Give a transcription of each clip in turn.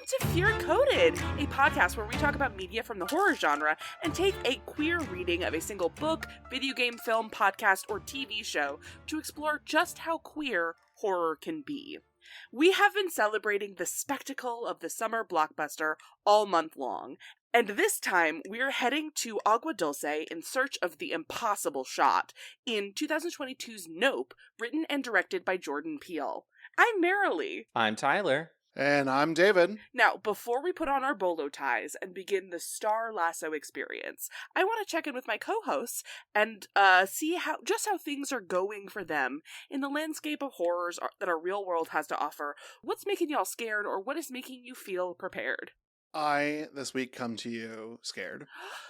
to Fear Coded, a podcast where we talk about media from the horror genre and take a queer reading of a single book, video game, film, podcast, or TV show to explore just how queer horror can be. We have been celebrating the spectacle of the summer blockbuster all month long, and this time we're heading to Agua Dulce in search of the impossible shot in 2022's Nope, written and directed by Jordan Peele. I'm Marilee. I'm Tyler. And I'm David. Now, before we put on our bolo ties and begin the Star Lasso experience, I want to check in with my co-hosts and see how things are going for them in the landscape of horrors that our real world has to offer. What's making y'all scared, or what is making you feel prepared? I, this week, come to you scared.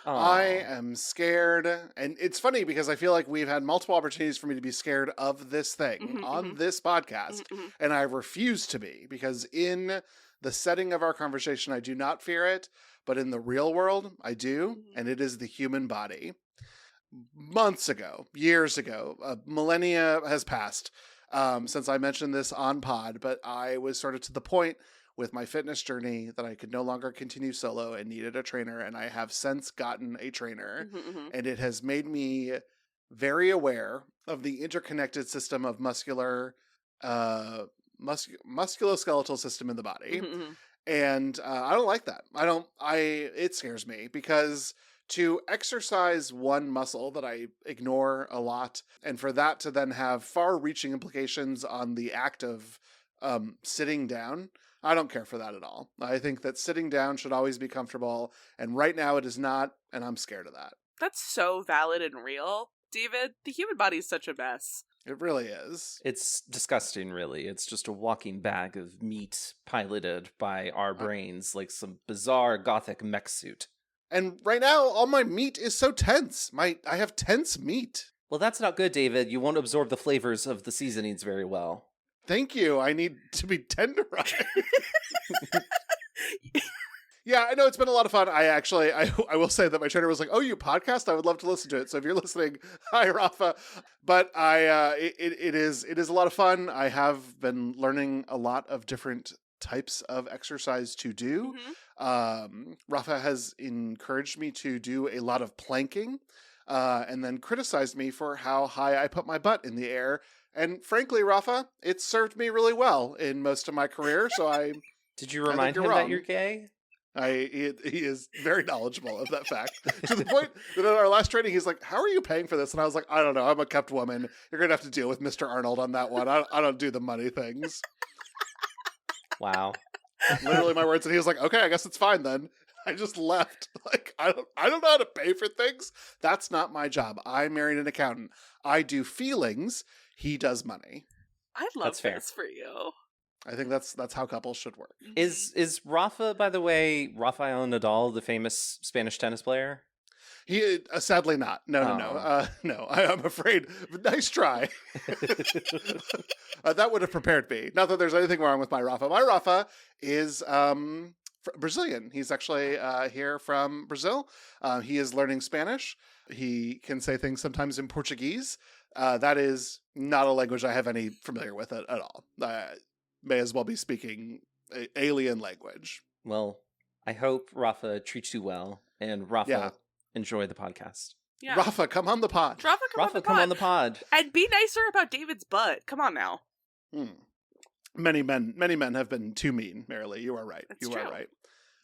Aww. I am scared, and it's funny because I feel like we've had multiple opportunities for me to be scared of this thing on this podcast, and I refuse to be, because in the setting of our conversation, I do not fear it, but in the real world, I do, and it is the human body. Months ago, years ago, millennia has passed since I mentioned this on pod, but I was sort of to the point with my fitness journey that I could no longer continue solo and needed a trainer, and I have since gotten a trainer, and it has made me very aware of the interconnected system of musculoskeletal system in the body, and I don't like that. It scares me, because to exercise one muscle that I ignore a lot, and for that to then have far-reaching implications on the act of sitting down, I don't care for that at all. I think that sitting down should always be comfortable, and right now it is not, and I'm scared of that. That's so valid and real, David. The human body is such a mess. It really is. It's disgusting, really. It's just a walking bag of meat piloted by our brains like some bizarre gothic mech suit. And right now, all my meat is so tense. I have tense meat. Well, that's not good, David. You won't absorb the flavors of the seasonings very well. Thank you. I need to be tenderized. Yeah, I know it's been a lot of fun. I will say that my trainer was like, "Oh, you podcast? I would love to listen to it." So if you're listening, hi, Rafa. But it is a lot of fun. I have been learning a lot of different types of exercise to do. Rafa has encouraged me to do a lot of planking, and then criticized me for how high I put my butt in the air. And frankly, Rafa, it served me really well in most of my career, so I... Did you remind him that you're gay? He is very knowledgeable of that fact. To the point that in our last training, he's like, "How are you paying for this?" And I was like, "I don't know. I'm a kept woman. You're going to have to deal with Mr. Arnold on that one. I don't do the money things." Wow. Literally my words. And he was like, "Okay, I guess it's fine then." I just left. Like, I don't know how to pay for things. That's not my job. I married an accountant. I do feelings. He does money. I love this for you. I think that's how couples should work. Is Rafa, by the way, Rafael Nadal, the famous Spanish tennis player? He sadly not. No. No, I'm afraid. Nice try. That would have prepared me. Not that there's anything wrong with my Rafa. My Rafa is Brazilian. He's actually here from Brazil. He is learning Spanish. He can say things sometimes in Portuguese. That is not a language I have any familiar with at all. May as well be speaking alien language. Well, I hope Rafa treats you well, and Rafa, enjoy the podcast. Yeah. Rafa, come on the pod. Rafa, come on the pod. And be nicer about David's butt. Come on now. Many men have been too mean, Marilee. You are right. That's true. Are right.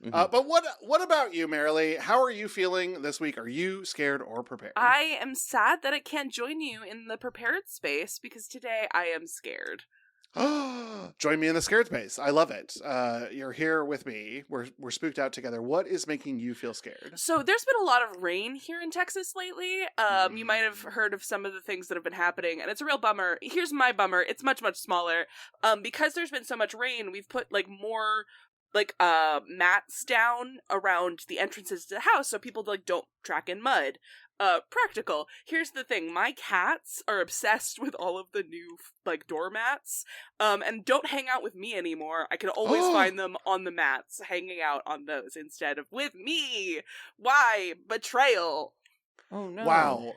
But what about you, Marilee? How are you feeling this week? Are you scared or prepared? I am sad that I can't join you in the prepared space, because today I am scared. Join me in the scared space. I love it. You're here with me. We're spooked out together. What is making you feel scared? So there's been a lot of rain here in Texas lately. You might have heard of some of the things that have been happening, and it's a real bummer. Here's my bummer. It's much, much smaller. Because there's been so much rain, we've put more mats down around the entrances to the house so people don't track in mud. Practical. Here's the thing. My cats are obsessed with all of the new, doormats, and don't hang out with me anymore. I can always find them on the mats, hanging out on those instead of with me. Why? Betrayal. Oh, no. Wow.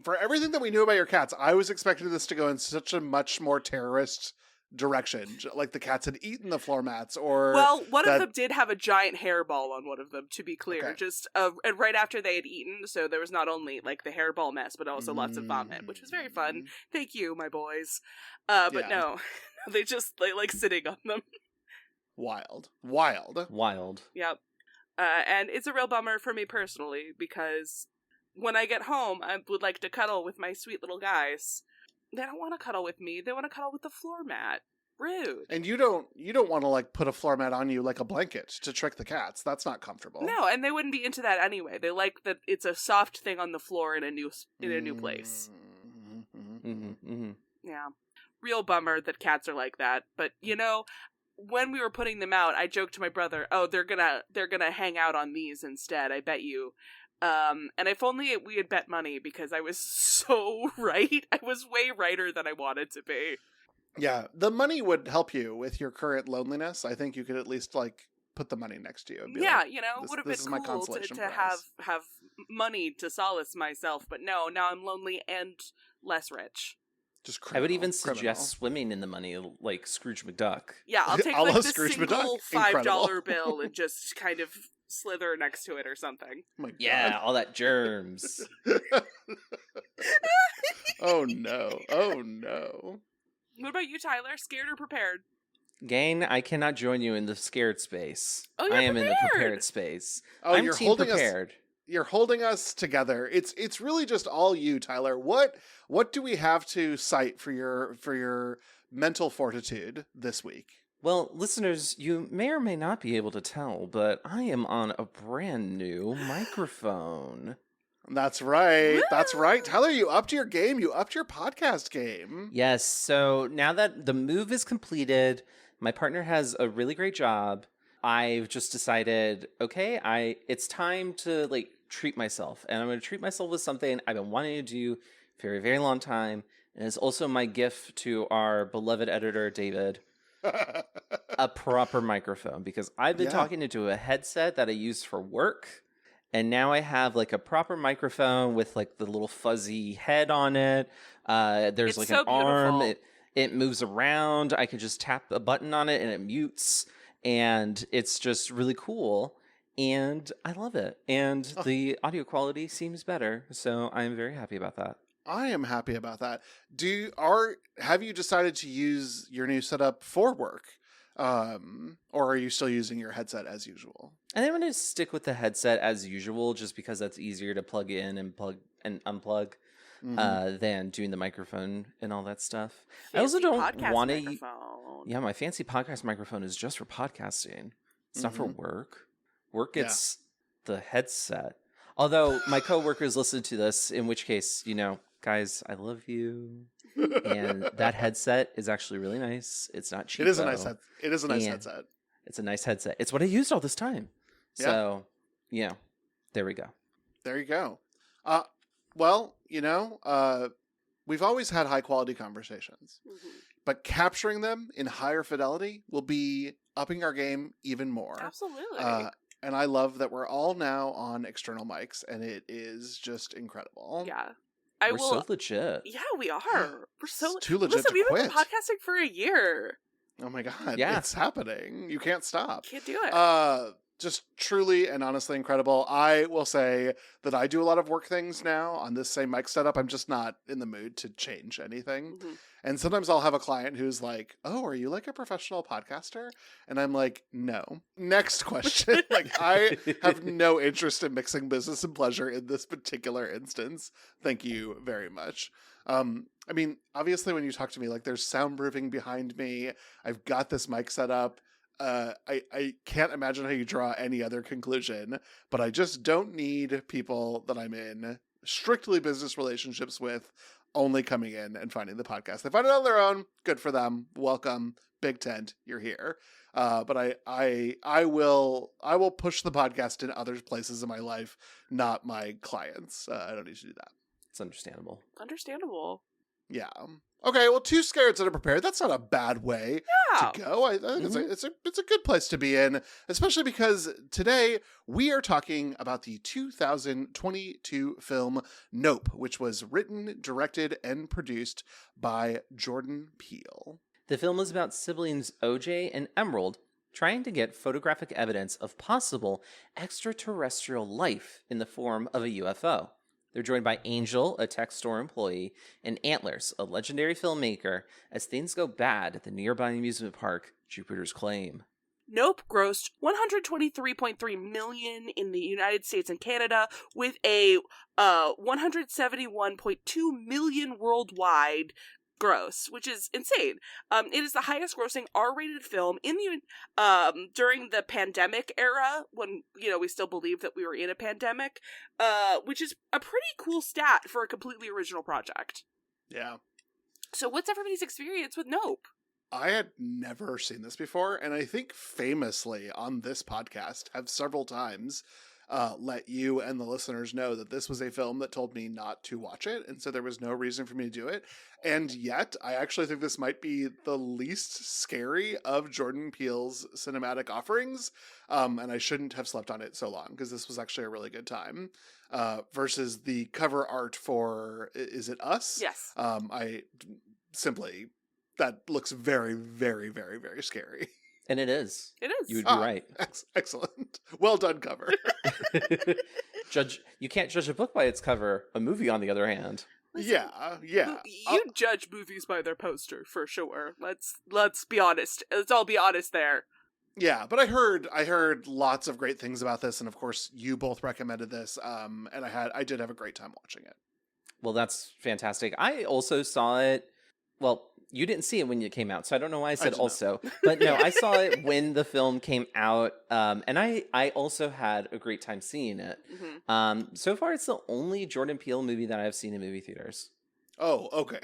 For everything that we knew about your cats, I was expecting this to go in such a much more terrorist direction, like the cats had eaten the floor mats, or well, one of them did have a giant hairball on one of them, to be clear. Okay. Just and right after they had eaten, so there was not only like the hairball mess, but also lots of vomit, which was very fun. Thank you, my boys. But no, they like sitting on them. Wild. Yep. And it's a real bummer for me personally, because when I get home, I would like to cuddle with my sweet little guys. They don't want to cuddle with me. They want to cuddle with the floor mat. Rude. And you don't want to like put a floor mat on you like a blanket to trick the cats. That's not comfortable. No, and they wouldn't be into that anyway. They like that it's a soft thing on the floor in a new place. Yeah. Real bummer that cats are like that. But when we were putting them out, I joked to my brother, "Oh, they're gonna hang out on these instead. I bet you." And if only we had bet money, because I was so right. I was way righter than I wanted to be. Yeah, the money would help you with your current loneliness. I think you could at least like put the money next to you. And be yeah, like, it would have been cool to have money to solace myself. But no, now I'm lonely and less rich. Just I would even suggest swimming in the money like Scrooge McDuck. Yeah, I'll take like the single $5 bill Incredible. and just kind of slither next to it or something. Oh my God. Yeah, all that germs. Oh no. What about you, Tyler? Scared or prepared? Gain, I cannot join you in the scared space. Oh, you're I am prepared. in the prepared space. Oh, I'm you're team holding prepared. You're holding us together. It's really just all you, Tyler. What do we have to cite for your mental fortitude this week? Well, listeners, you may or may not be able to tell, but I am on a brand new microphone. That's right. That's right. Tyler, you upped your game. You upped your podcast game. Yes, so now that the move is completed, my partner has a really great job. I've just decided, okay, it's time to like treat myself. And I'm going to treat myself with something I've been wanting to do for a very, very long time. And it's also my gift to our beloved editor, David, a proper microphone. Because I've been talking into a headset that I use for work. And now I have like a proper microphone with like the little fuzzy head on it. There's It's like so an arm. beautiful. It moves around. I can just tap a button on it and it mutes. And it's just really cool. And I love it. And the audio quality seems better. So I'm very happy about that. I am happy about that. Have you decided to use your new setup for work? Or are you still using your headset as usual? I think I'm going to stick with the headset as usual, just because that's easier to plug in and plug and unplug than doing the microphone and all that stuff. Fancy I also don't want to. microphone. Yeah, my fancy podcast microphone is just for podcasting. It's not for work. Work gets the headset. Although my coworkers listen to this, in which case, guys, I love you. And that headset is actually really nice. It's not cheap. It is a nice headset. It's a nice headset. It's what I used all this time. Yeah. So, there we go. There you go. Well, we've always had high quality conversations, but capturing them in higher fidelity will be upping our game even more. Absolutely. And I love that we're all now on external mics, and it is just incredible. Yeah. We're so legit. Yeah, we are. We're so It's too legit Listen, to we've quit. been podcasting for a year. Oh my God. Yeah. It's happening. You can't stop. Can't do it. Just truly and honestly incredible. I will say that I do a lot of work things now on this same mic setup. I'm just not in the mood to change anything. And sometimes I'll have a client who's like, "Oh, are you like a professional podcaster?" And I'm like, "No." Next question. I have no interest in mixing business and pleasure in this particular instance. Thank you very much. Obviously when you talk to me, there's soundproofing behind me. I've got this mic set up. I can't imagine how you draw any other conclusion, but I just don't need people that I'm in strictly business relationships with only coming in and finding the podcast. They find it on their own. Good for them. Welcome. Big tent. You're here. But I will push the podcast in other places in my life, not my clients. I don't need to do that. It's understandable. Understandable. Yeah. Okay, well, 2 scareds that are prepared. That's not a bad way Yeah. to go. I think it's a good place to be in, especially because today we are talking about the 2022 film Nope, which was written, directed, and produced by Jordan Peele. The film is about siblings OJ and Emerald trying to get photographic evidence of possible extraterrestrial life in the form of a UFO. They're joined by Angel, a tech store employee, and Antlers, a legendary filmmaker, as things go bad at the nearby amusement park, Jupiter's Claim. Nope grossed $123.3 million in the United States and Canada, with a $171.2 million worldwide gross, which is insane. It is the highest grossing R-rated film in the during the pandemic era, when we still believed that we were in a pandemic, which is a pretty cool stat for a completely original project. Yeah. So what's everybody's experience with Nope? I had never seen this before, and I think famously on this podcast have several times let you and the listeners know that this was a film that told me not to watch it, and so there was no reason for me to do it. And yet, I actually think this might be the least scary of Jordan Peele's cinematic offerings, and I shouldn't have slept on it so long, because this was actually a really good time. Versus the cover art for Is It Us? Yes. That looks very, very, very, very scary. And it is. It is. You would be right. Excellent. Well done, cover. You can't judge a book by its cover. A movie, on the other hand. Listen, yeah. You judge movies by their poster, for sure. Let's be honest. Let's all be honest there. Yeah, but I heard lots of great things about this, and of course you both recommended this, and I did have a great time watching it. Well, that's fantastic. I also saw it. Well, you didn't see it when it came out, so I don't know why I said also. But no, I saw it when the film came out, and I also had a great time seeing it. Mm-hmm. So far, it's the only Jordan Peele movie that I've seen in movie theaters. Oh, okay.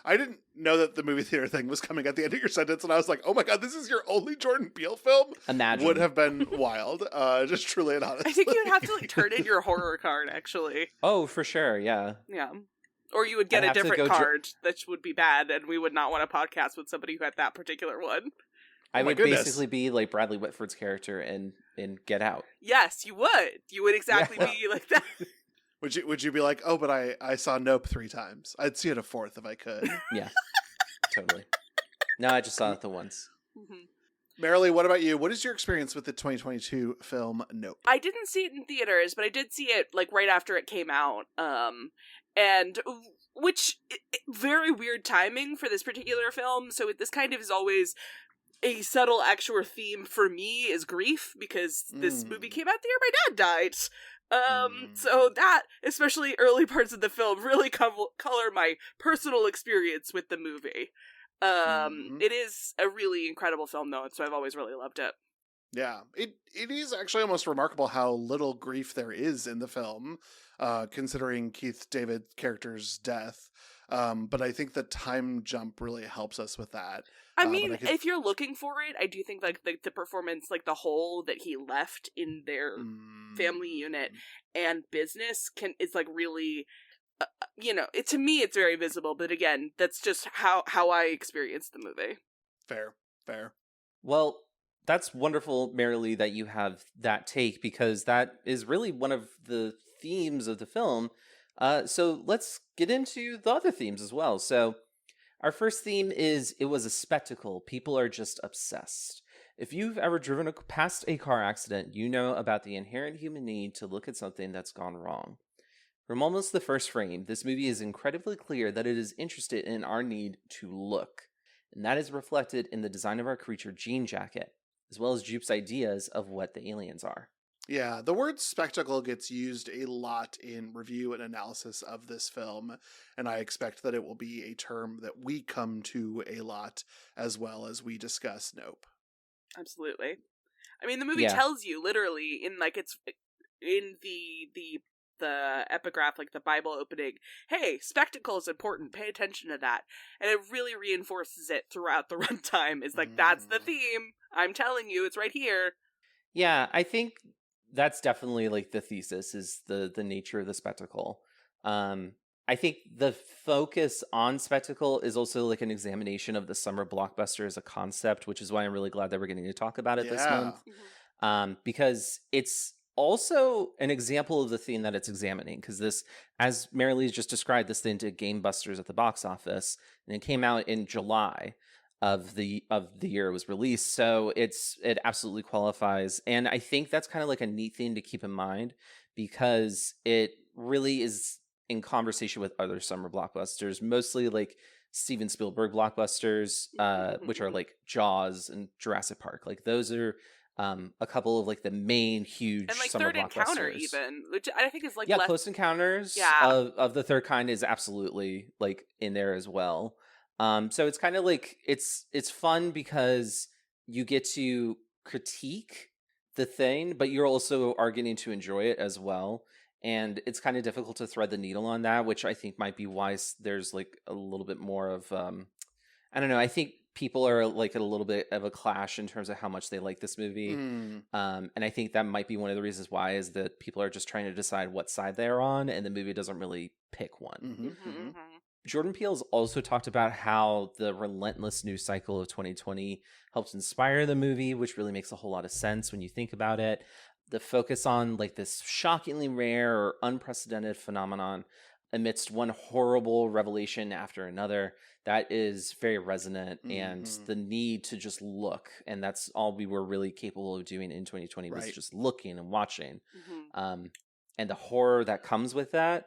I didn't know that the movie theater thing was coming at the end of your sentence, and I was like, oh my god, this is your only Jordan Peele film? Imagine. Would have been wild, just truly and honestly. I think you'd have to turn in your horror card, actually. Oh, for sure, yeah. Yeah. Or you would get a different card that would be bad, and we would not want to podcast with somebody who had that particular one. I would basically be like Bradley Whitford's character in Get Out. Yes, you would. You would exactly be like that. Would you be like, oh, but I saw Nope 3 times. I'd see it a 4th if I could. Yeah, totally. No, I just saw it the once. Mm-hmm. Marilee, what about you? What is your experience with the 2022 film Nope? I didn't see it in theaters, but I did see it like right after it came out. And which very weird timing for this particular film. So this kind of is always a subtle extra theme for me is grief, because this movie came out the year my dad died. So that, especially early parts of the film, really color my personal experience with the movie. It is a really incredible film though, so I've always really loved it. Yeah, it is actually almost remarkable how little grief there is in the film, considering Keith David's character's death. But I think the time jump really helps us with that. I mean, if you're looking for it, I do think like the performance, like the hole that he left in their family unit and business is like really, to me it's very visible. But again, that's just how I experienced the movie. Fair. Well, that's wonderful, Marilee, that you have that take, because that is really one of the themes of the film. So let's get into the other themes as well. So our first theme is it was a spectacle. People are just obsessed. If you've ever driven past a car accident, you know about the inherent human need to look at something that's gone wrong. From almost the first frame, this movie is incredibly clear that it is interested in our need to look. And that is reflected in the design of our creature jean jacket, as well as Jupe's ideas of what the aliens are. Yeah, the word spectacle gets used a lot in review and analysis of this film, and I expect that it will be a term that we come to a lot as well as we discuss Nope. Absolutely. I mean, the movie tells you literally in like it's in the epigraph, like the Bible opening, hey, spectacle is important, pay attention to that. And it really reinforces it throughout the runtime. It's like, that's the theme. I'm telling you, it's right here. Yeah, I think that's definitely like the thesis, is the nature of the spectacle. I think the focus on spectacle is also like an examination of the Summer Blockbuster as a concept, which is why I'm really glad that we're getting to talk about it this month. Because it's also an example of the theme that it's examining, because this, as Marilee's just described, this thing did gangbusters at the box office, and it came out in July. of the year it was released. So it absolutely qualifies. And I think that's kind of like a neat thing to keep in mind, because it really is in conversation with other summer blockbusters, mostly like Steven Spielberg blockbusters, which are like Jaws and Jurassic Park. Like those are a couple of like the main huge and like summer Third Encounter, blockbusters. even, which I think is like Yeah, less... Close Encounters of the Third Kind is absolutely like in there as well. So it's kind of like it's fun because you get to critique the thing, but you're also are getting to enjoy it as well. And it's kind of difficult to thread the needle on that, which I think might be why there's like a little bit more of I don't know. I think people are like at a little bit of a clash in terms of how much they like this movie. And I think that might be one of the reasons why is that people are just trying to decide what side they're on, and the movie doesn't really pick one. Jordan Peele has also talked about how the relentless news cycle of 2020 helped inspire the movie, which really makes a whole lot of sense when you think about it. The focus on like this shockingly rare or unprecedented phenomenon amidst one horrible revelation after another, that is very resonant. And the need to just look, and that's all we were really capable of doing in 2020 was just looking and watching. And the horror that comes with that,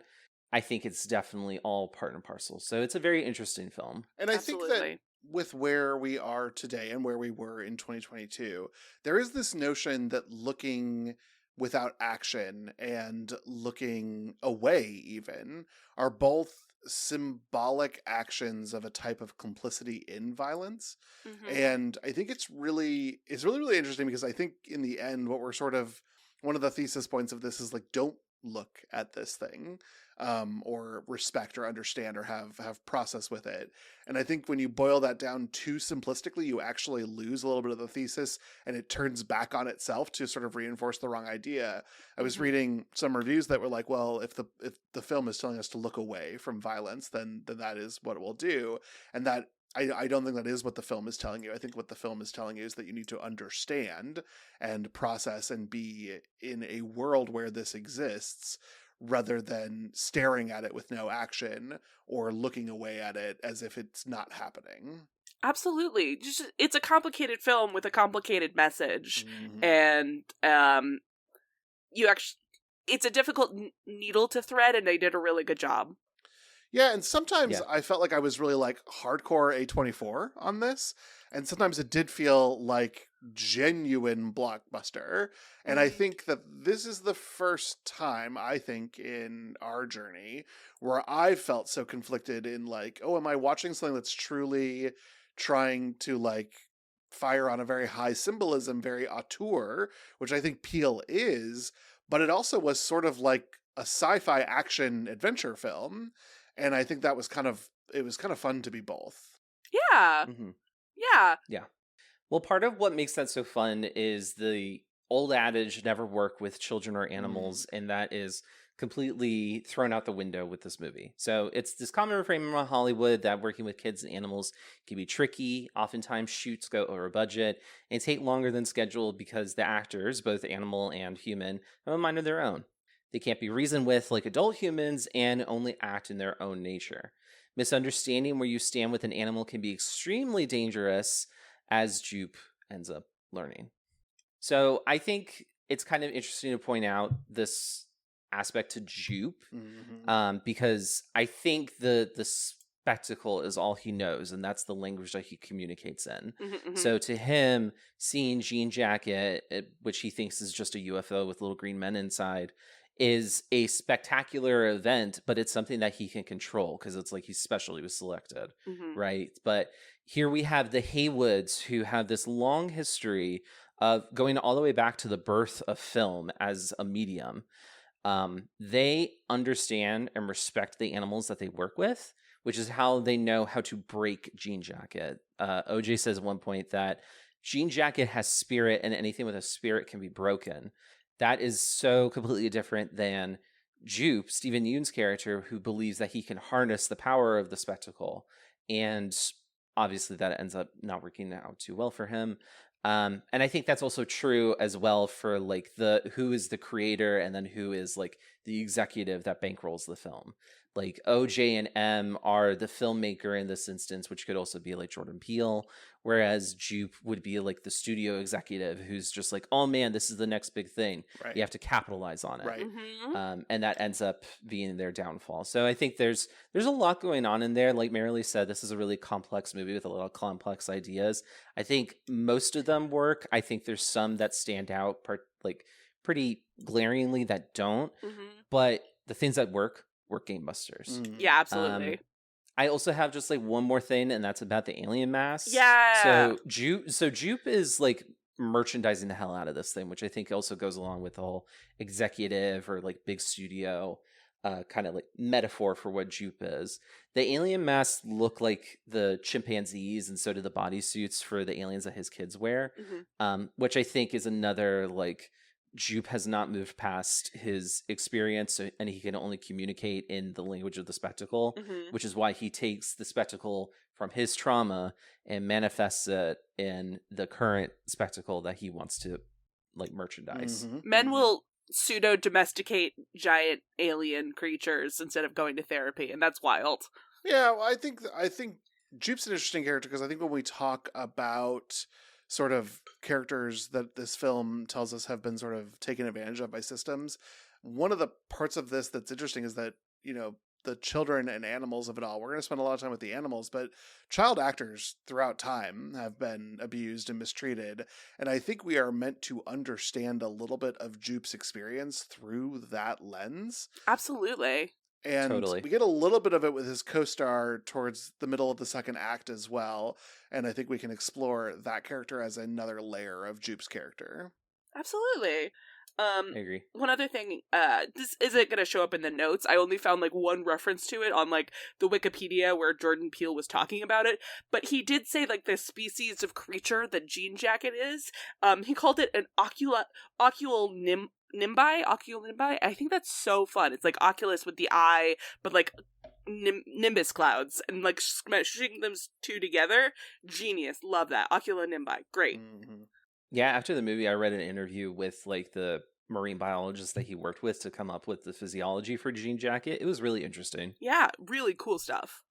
I think it's definitely all part and parcel. So it's a very interesting film. And I think that with where we are today and where we were in 2022, there is this notion that looking without action and looking away even are both symbolic actions of a type of complicity in violence. And I think it's really interesting, because I think in the end what we're sort of, one of the thesis points of this is like, don't look at this thing, or respect or understand or have process with it. And I think when you boil that down too simplistically, you actually lose a little bit of the thesis, and it turns back on itself to sort of reinforce the wrong idea. I was reading some reviews that were like, well, if the film is telling us to look away from violence, then that is what it will do. And that I don't think that is what the film is telling you. I think what the film is telling you is that you need to understand and process and be in a world where this exists, rather than staring at it with no action or looking away at it as if it's not happening. Absolutely. Just, it's a complicated film with a complicated message. And it's a difficult needle to thread, and they did a really good job. Yeah, and sometimes I felt like I was really like hardcore A24 on this, and sometimes it did feel like genuine blockbuster. And I think that this is the first time, I think, in our journey where I felt so conflicted in like, oh, am I watching something that's truly trying to like fire on a very high symbolism, very auteur, which I think Peele is, but it also was sort of like a sci-fi action adventure film. And I think that was kind of fun to be both. Yeah. Yeah. Well, part of what makes that so fun is the old adage, never work with children or animals. And that is completely thrown out the window with this movie. So it's this common refrain in Hollywood that working with kids and animals can be tricky. Oftentimes shoots go over budget and take longer than scheduled because the actors, both animal and human, have a mind of their own. They can't be reasoned with like adult humans and only act in their own nature. Misunderstanding where you stand with an animal can be extremely dangerous, as Jupe ends up learning. So I think it's kind of interesting to point out this aspect to Jupe, because I think the spectacle is all he knows, and that's the language that he communicates in. So to him, seeing Jean Jacket, which he thinks is just a UFO with little green men inside, is a spectacular event, but it's something that he can control because it's like he's special, he was selected, right? But here we have the Haywoods, who have this long history of going all the way back to the birth of film as a medium. They understand and respect the animals that they work with, which is how they know how to break Jean Jacket. OJ says at one point that Jean Jacket has spirit, and anything with a spirit can be broken. That is so completely different than Jupe, Stephen Yeun's character, who believes that he can harness the power of the spectacle. And obviously that ends up not working out too well for him. And I think that's also true as well for like who is the creator and then who is like the executive that bankrolls the film. Like OJ and M are the filmmaker in this instance, which could also be like Jordan Peele, whereas Jupe would be like the studio executive who's just like, oh man, this is the next big thing. Right. You have to capitalize on it. Right. And that ends up being their downfall. So I think there's a lot going on in there. Like Marilee said, this is a really complex movie with a lot of complex ideas. I think most of them work. I think there's some that stand out like pretty glaringly that don't. But the things that work game busters. Yeah, absolutely. I also have just like one more thing, and that's about the alien mask. Yeah. So Jupe is like merchandising the hell out of this thing, which I think also goes along with the whole executive or like big studio kind of like metaphor for what Jupe is. The alien masks look like the chimpanzees, and so do the bodysuits for the aliens that his kids wear, which I think is another like Jupe has not moved past his experience, and he can only communicate in the language of the spectacle, which is why he takes the spectacle from his trauma and manifests it in the current spectacle that he wants to like merchandise. Men will pseudo domesticate giant alien creatures instead of going to therapy, and that's wild. Yeah, well, I think Jupe's an interesting character because I think when we talk about sort of characters that this film tells us have been sort of taken advantage of by systems, one of the parts of this that's interesting is that, you know, the children and animals of it all, we're going to spend a lot of time with the animals, but child actors throughout time have been abused and mistreated. And I think we are meant to understand a little bit of Jupe's experience through that lens. Absolutely. And Totally. we get a little bit of it with his co-star towards the middle of the second act as well. And I think we can explore that character as another layer of Jupe's character. Absolutely. I agree. One other thing, this isn't going to show up in the notes. I only found like one reference to it on like the Wikipedia where Jordan Peele was talking about it. But he did say like the species of creature that Jean Jacket is. He called it an oculal nimbi. I think that's so fun. It's like Oculus with the eye, but like nimbus clouds, and like smashing them two together. Genius. Love that. Ocula nimbi. Great. Yeah, after the movie, I read an interview with like the marine biologist that he worked with to come up with the physiology for Jean Jacket. It was really interesting. Yeah, really cool stuff.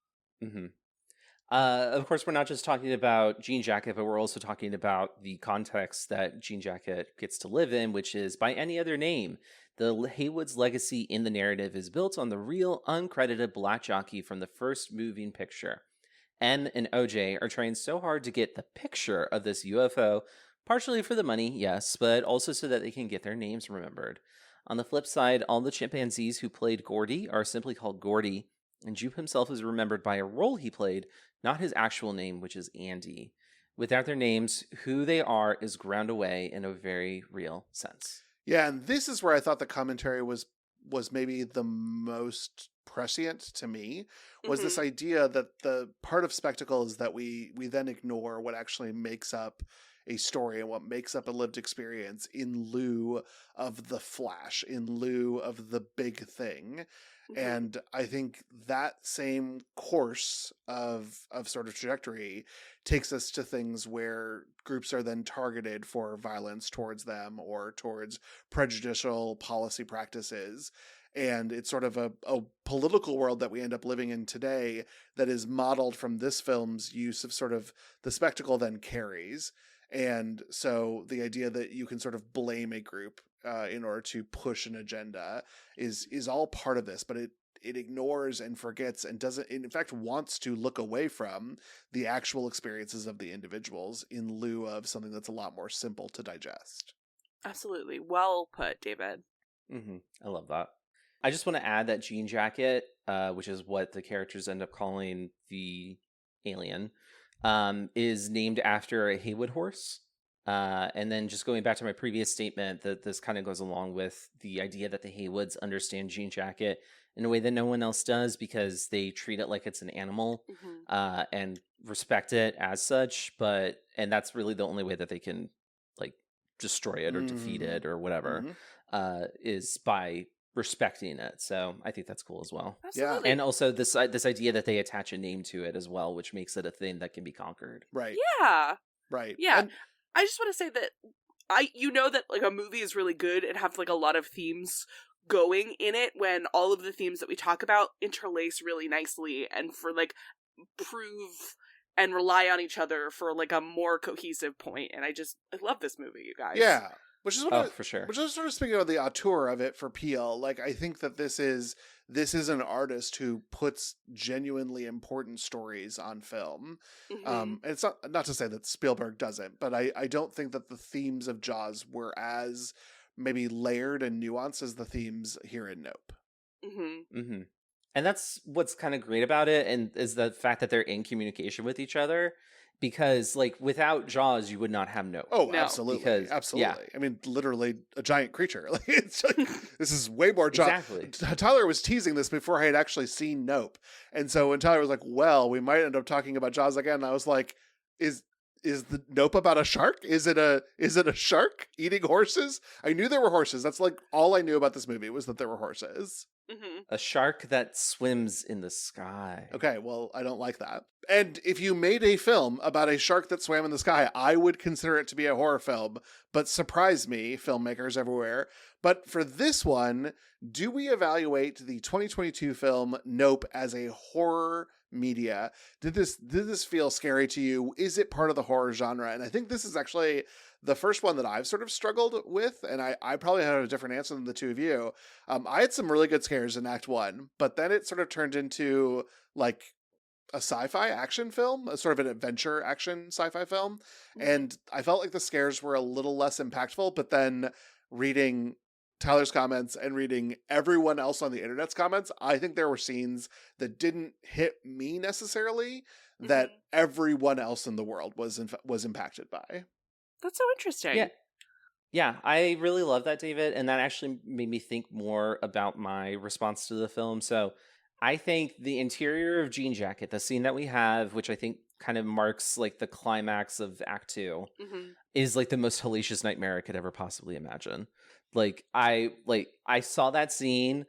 Of course, we're not just talking about Jean Jacket, but we're also talking about the context that Jean Jacket gets to live in, which is by any other name. The Haywood's legacy in the narrative is built on the real, uncredited black jockey from the first moving picture. M and OJ are trying so hard to get the picture of this UFO, partially for the money, yes, but also so that they can get their names remembered. On the flip side, all the chimpanzees who played Gordy are simply called Gordy, and Jupe himself is remembered by a role he played, not his actual name, which is Andy. Without their names, who they are is ground away in a very real sense. Yeah, and this is where I thought the commentary was maybe the most prescient to me, was this idea that the part of spectacle is that we then ignore what actually makes up a story and what makes up a lived experience in lieu of the flash, in lieu of the big thing. And I think that same course of sort of trajectory takes us to things where groups are then targeted for violence towards them or towards prejudicial policy practices. And it's sort of a political world that we end up living in today that is modeled from this film's use of sort of the spectacle then carries. And so the idea that you can sort of blame a group in order to push an agenda is all part of this, but it ignores and forgets and doesn't, in fact, wants to look away from the actual experiences of the individuals in lieu of something that's a lot more simple to digest. Absolutely. Well put, David. I love that. I just want to add that Jean Jacket, which is what the characters end up calling the alien, is named after a Haywood horse. And then just going back to my previous statement, that this kind of goes along with the idea that the Haywoods understand Jean Jacket in a way that no one else does, because they treat it like it's an animal and respect it as such. And that's really the only way that they can like destroy it or defeat it or whatever, is by respecting it. So I think that's cool as well. Absolutely. Yeah. And also this idea that they attach a name to it as well, which makes it a thing that can be conquered. Right. Yeah. Right. Yeah. And I just want to say that that like a movie is really good and have like a lot of themes going in it when all of the themes that we talk about interlace really nicely and for like prove and rely on each other for like a more cohesive point. And I love this movie, you guys. Yeah. Which is what for sure. Which is sort of speaking of the auteur of it for Peele. Like, I think that this is an artist who puts genuinely important stories on film. And it's not to say that Spielberg doesn't, but I don't think that the themes of Jaws were as maybe layered and nuanced as the themes here in Nope. And that's what's kind of great about it, and is the fact that they're in communication with each other. Because, like, without Jaws, you would not have Nope. Oh, no. Absolutely. Absolutely. Yeah. I mean, literally a giant creature. Like, it's like, this is way more Jaws. Exactly. Tyler was teasing this before I had actually seen Nope. And so when Tyler was like, well, we might end up talking about Jaws again, I was like, is the Nope about a shark? Is it a shark eating horses? I knew there were horses. That's like all I knew about this movie was that there were horses. A shark that swims in the sky. Okay, well, I don't like that. And if you made a film about a shark that swam in the sky, I would consider it to be a horror film. But surprise me, filmmakers everywhere. But for this one, do we evaluate the 2022 film Nope as a horror media? Did this feel scary to you? Is it part of the horror genre? And I think this is actually the first one that I've sort of struggled with, and I probably had a different answer than the two of you. I had some really good scares in Act 1, but then it sort of turned into like a sci-fi action film, a sort of an adventure action sci-fi film. And I felt like the scares were a little less impactful, but then reading Tyler's comments and reading everyone else on the internet's comments, I think there were scenes that didn't hit me necessarily that everyone else in the world was impacted by. That's so interesting. Yeah, I really love that, David, and that actually made me think more about my response to the film. So I think the interior of Jean Jacket, the scene that we have, which I think kind of marks like the climax of Act 2, is like the most hellacious nightmare I could ever possibly imagine. I saw that scene,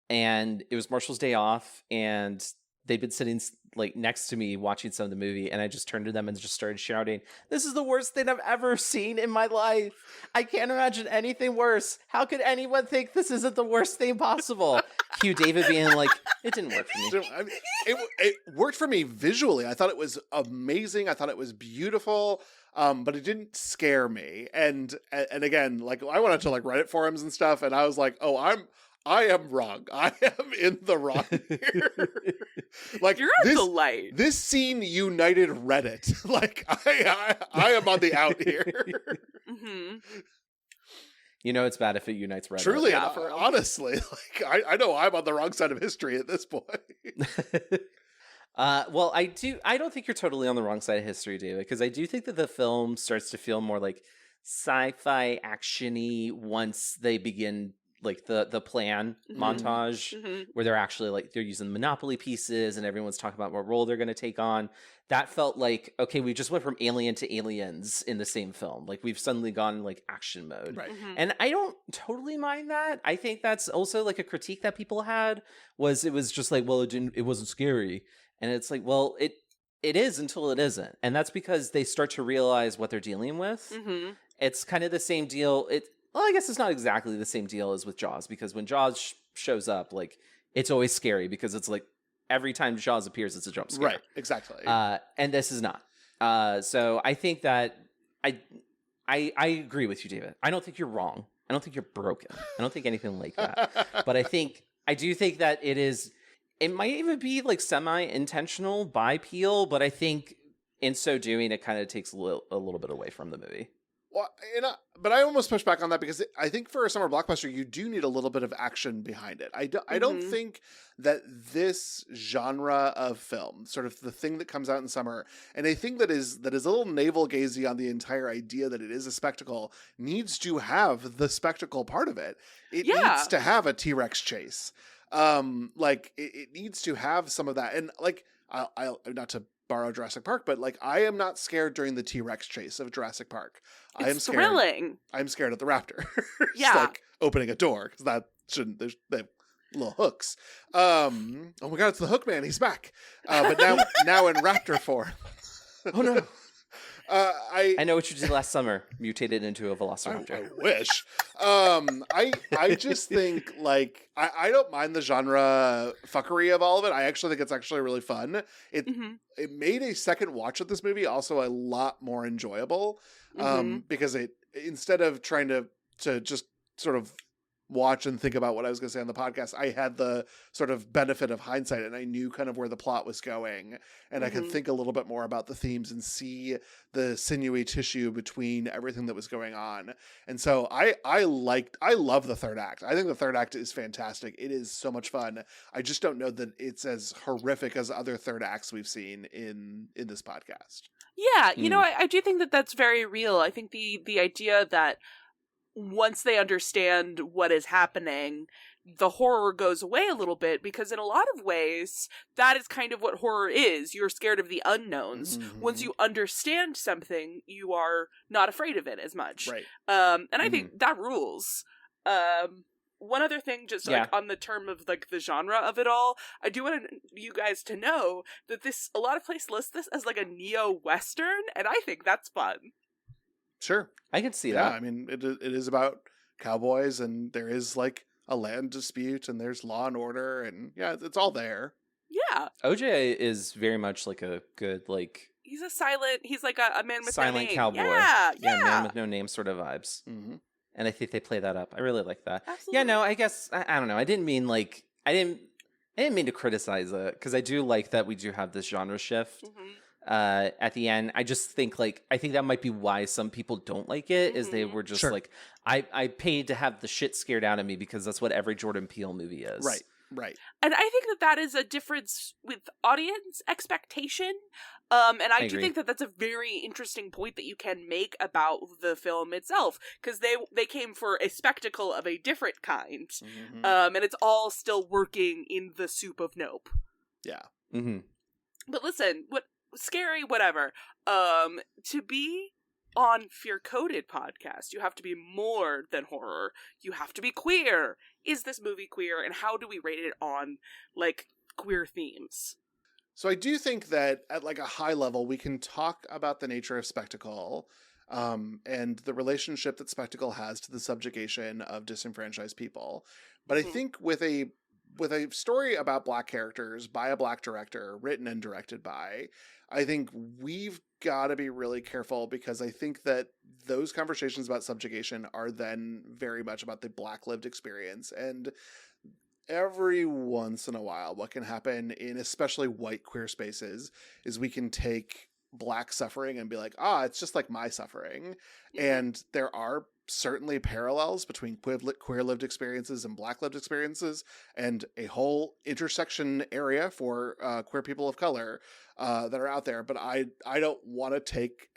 and it was Marshall's day off, and they'd been sitting like next to me watching some of the movie, and I just turned to them and just started shouting, "This is the worst thing I've ever seen in my life. I can't imagine anything worse. How could anyone think this isn't the worst thing possible?" Cue David being like, "It didn't work for me." I mean, it worked for me visually. I thought it was amazing. I thought it was beautiful. But it didn't scare me. And again, like, I went onto like Reddit forums and stuff, and I was like, oh, I am wrong. I am in the wrong here. Like, you're on the light. This scene united Reddit. Like, I am on the out here. You know it's bad if it unites Reddit. Truly, honestly, like I know I'm on the wrong side of history at this point. Well, I don't think you're totally on the wrong side of history, David, because I do think that the film starts to feel more like sci-fi action-y once they begin like the plan montage where they're actually like they're using Monopoly pieces and everyone's talking about what role they're going to take on. That felt like, okay, we just went from Alien to Aliens in the same film. Like, we've suddenly gone like action mode. Right. And I don't totally mind that. I think that's also like a critique that people had, was it was just like, well, it wasn't scary. And it's like, well, it is until it isn't. And that's because they start to realize what they're dealing with. It's kind of the same deal. Well, I guess it's not exactly the same deal as with Jaws, because when Jaws shows up, like, it's always scary because it's like every time Jaws appears, it's a jump scare. Right, exactly. And this is not. So I think that I agree with you, David. I don't think you're wrong. I don't think you're broken. I don't think anything like that. But I do think that it might even be like semi-intentional by Peele, but I think in so doing, it kind of takes a little bit away from the movie. Well, but I almost push back on that, because I think for a summer blockbuster, you do need a little bit of action behind it. I don't think that this genre of film, sort of the thing that comes out in summer, and a thing that is a little navel-gazing on the entire idea that it is a spectacle, needs to have the spectacle part of it. It needs to have a T-Rex chase. Like, it needs to have some of that. And like, I'll not to borrow Jurassic Park, but like, I am not scared during the T-Rex chase of Jurassic Park. It's thrilling. I'm scared of the raptor. Just like opening a door, because that shouldn't. They have little hooks. Oh my god, it's the Hook Man. He's back. But now in raptor form. Oh no. I know what you did last summer. Mutated into a velociraptor. I wish. I just think, like, I don't mind the genre fuckery of all of it. I actually think it's actually really fun. It made a second watch of this movie also a lot more enjoyable, because it, instead of trying to just sort of watch and think about what I was going to say on the podcast, I had the sort of benefit of hindsight, and I knew kind of where the plot was going, and I could think a little bit more about the themes and see the sinewy tissue between everything that was going on. And so I love the third act. I think the third act is fantastic. It is so much fun. I just don't know that it's as horrific as other third acts we've seen in this podcast. Yeah, you know, I do think that that's very real. I think the idea that once they understand what is happening, the horror goes away a little bit, because in a lot of ways, that is kind of what horror is. You're scared of the unknowns. Once you understand something, you are not afraid of it as much. Right. And I think that rules. One other thing, just like on the term of like the genre of it all, I do want you guys to know that a lot of places list this as like a neo-Western, and I think that's fun. Sure. I can see that. I mean, it is about cowboys, and there is like a land dispute, and there's law and order, and it's all there. Yeah. OJ is very much like a good, like... He's like a man with no name. Silent cowboy. Yeah. Man with no name sort of vibes. And I think they play that up. I really like that. Absolutely. Yeah, no, I guess, I don't know. I didn't mean to criticize it, because I do like that we do have this genre shift. At the end, I just think I think that might be why some people don't like it, is they were just like, I paid to have the shit scared out of me, because that's what every Jordan Peele movie is. Right. And I think that is a difference with audience expectation. And I do think that that's a very interesting point that you can make about the film itself, because they came for a spectacle of a different kind. And it's all still working in the soup of Nope. Yeah. But listen, scary, whatever. To be on Fear Coded podcast, you have to be more than horror. You have to be queer. Is this movie queer, and how do we rate it on like queer themes? So I do think that at like a high level, we can talk about the nature of spectacle, and the relationship that spectacle has to the subjugation of disenfranchised people. But I think with a story about Black characters by a Black director, written and directed by, I think we've got to be really careful, because I think that those conversations about subjugation are then very much about the Black lived experience. And every once in a while, what can happen in especially white queer spaces is we can take Black suffering and be like, it's just like my suffering. And there are certainly parallels between queer lived experiences and Black lived experiences, and a whole intersection area for queer people of color that are out there. But I don't want to take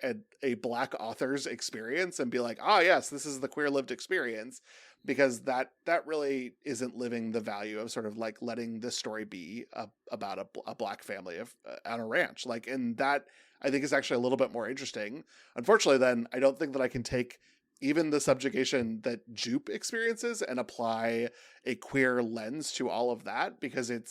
a Black author's experience and be like, yes, this is the queer lived experience, because that really isn't living the value of sort of like letting this story be about a Black family on a ranch. Like, and that I think is actually a little bit more interesting. Unfortunately, then I don't think that I can take even the subjugation that Jupe experiences and apply a queer lens to all of that, because it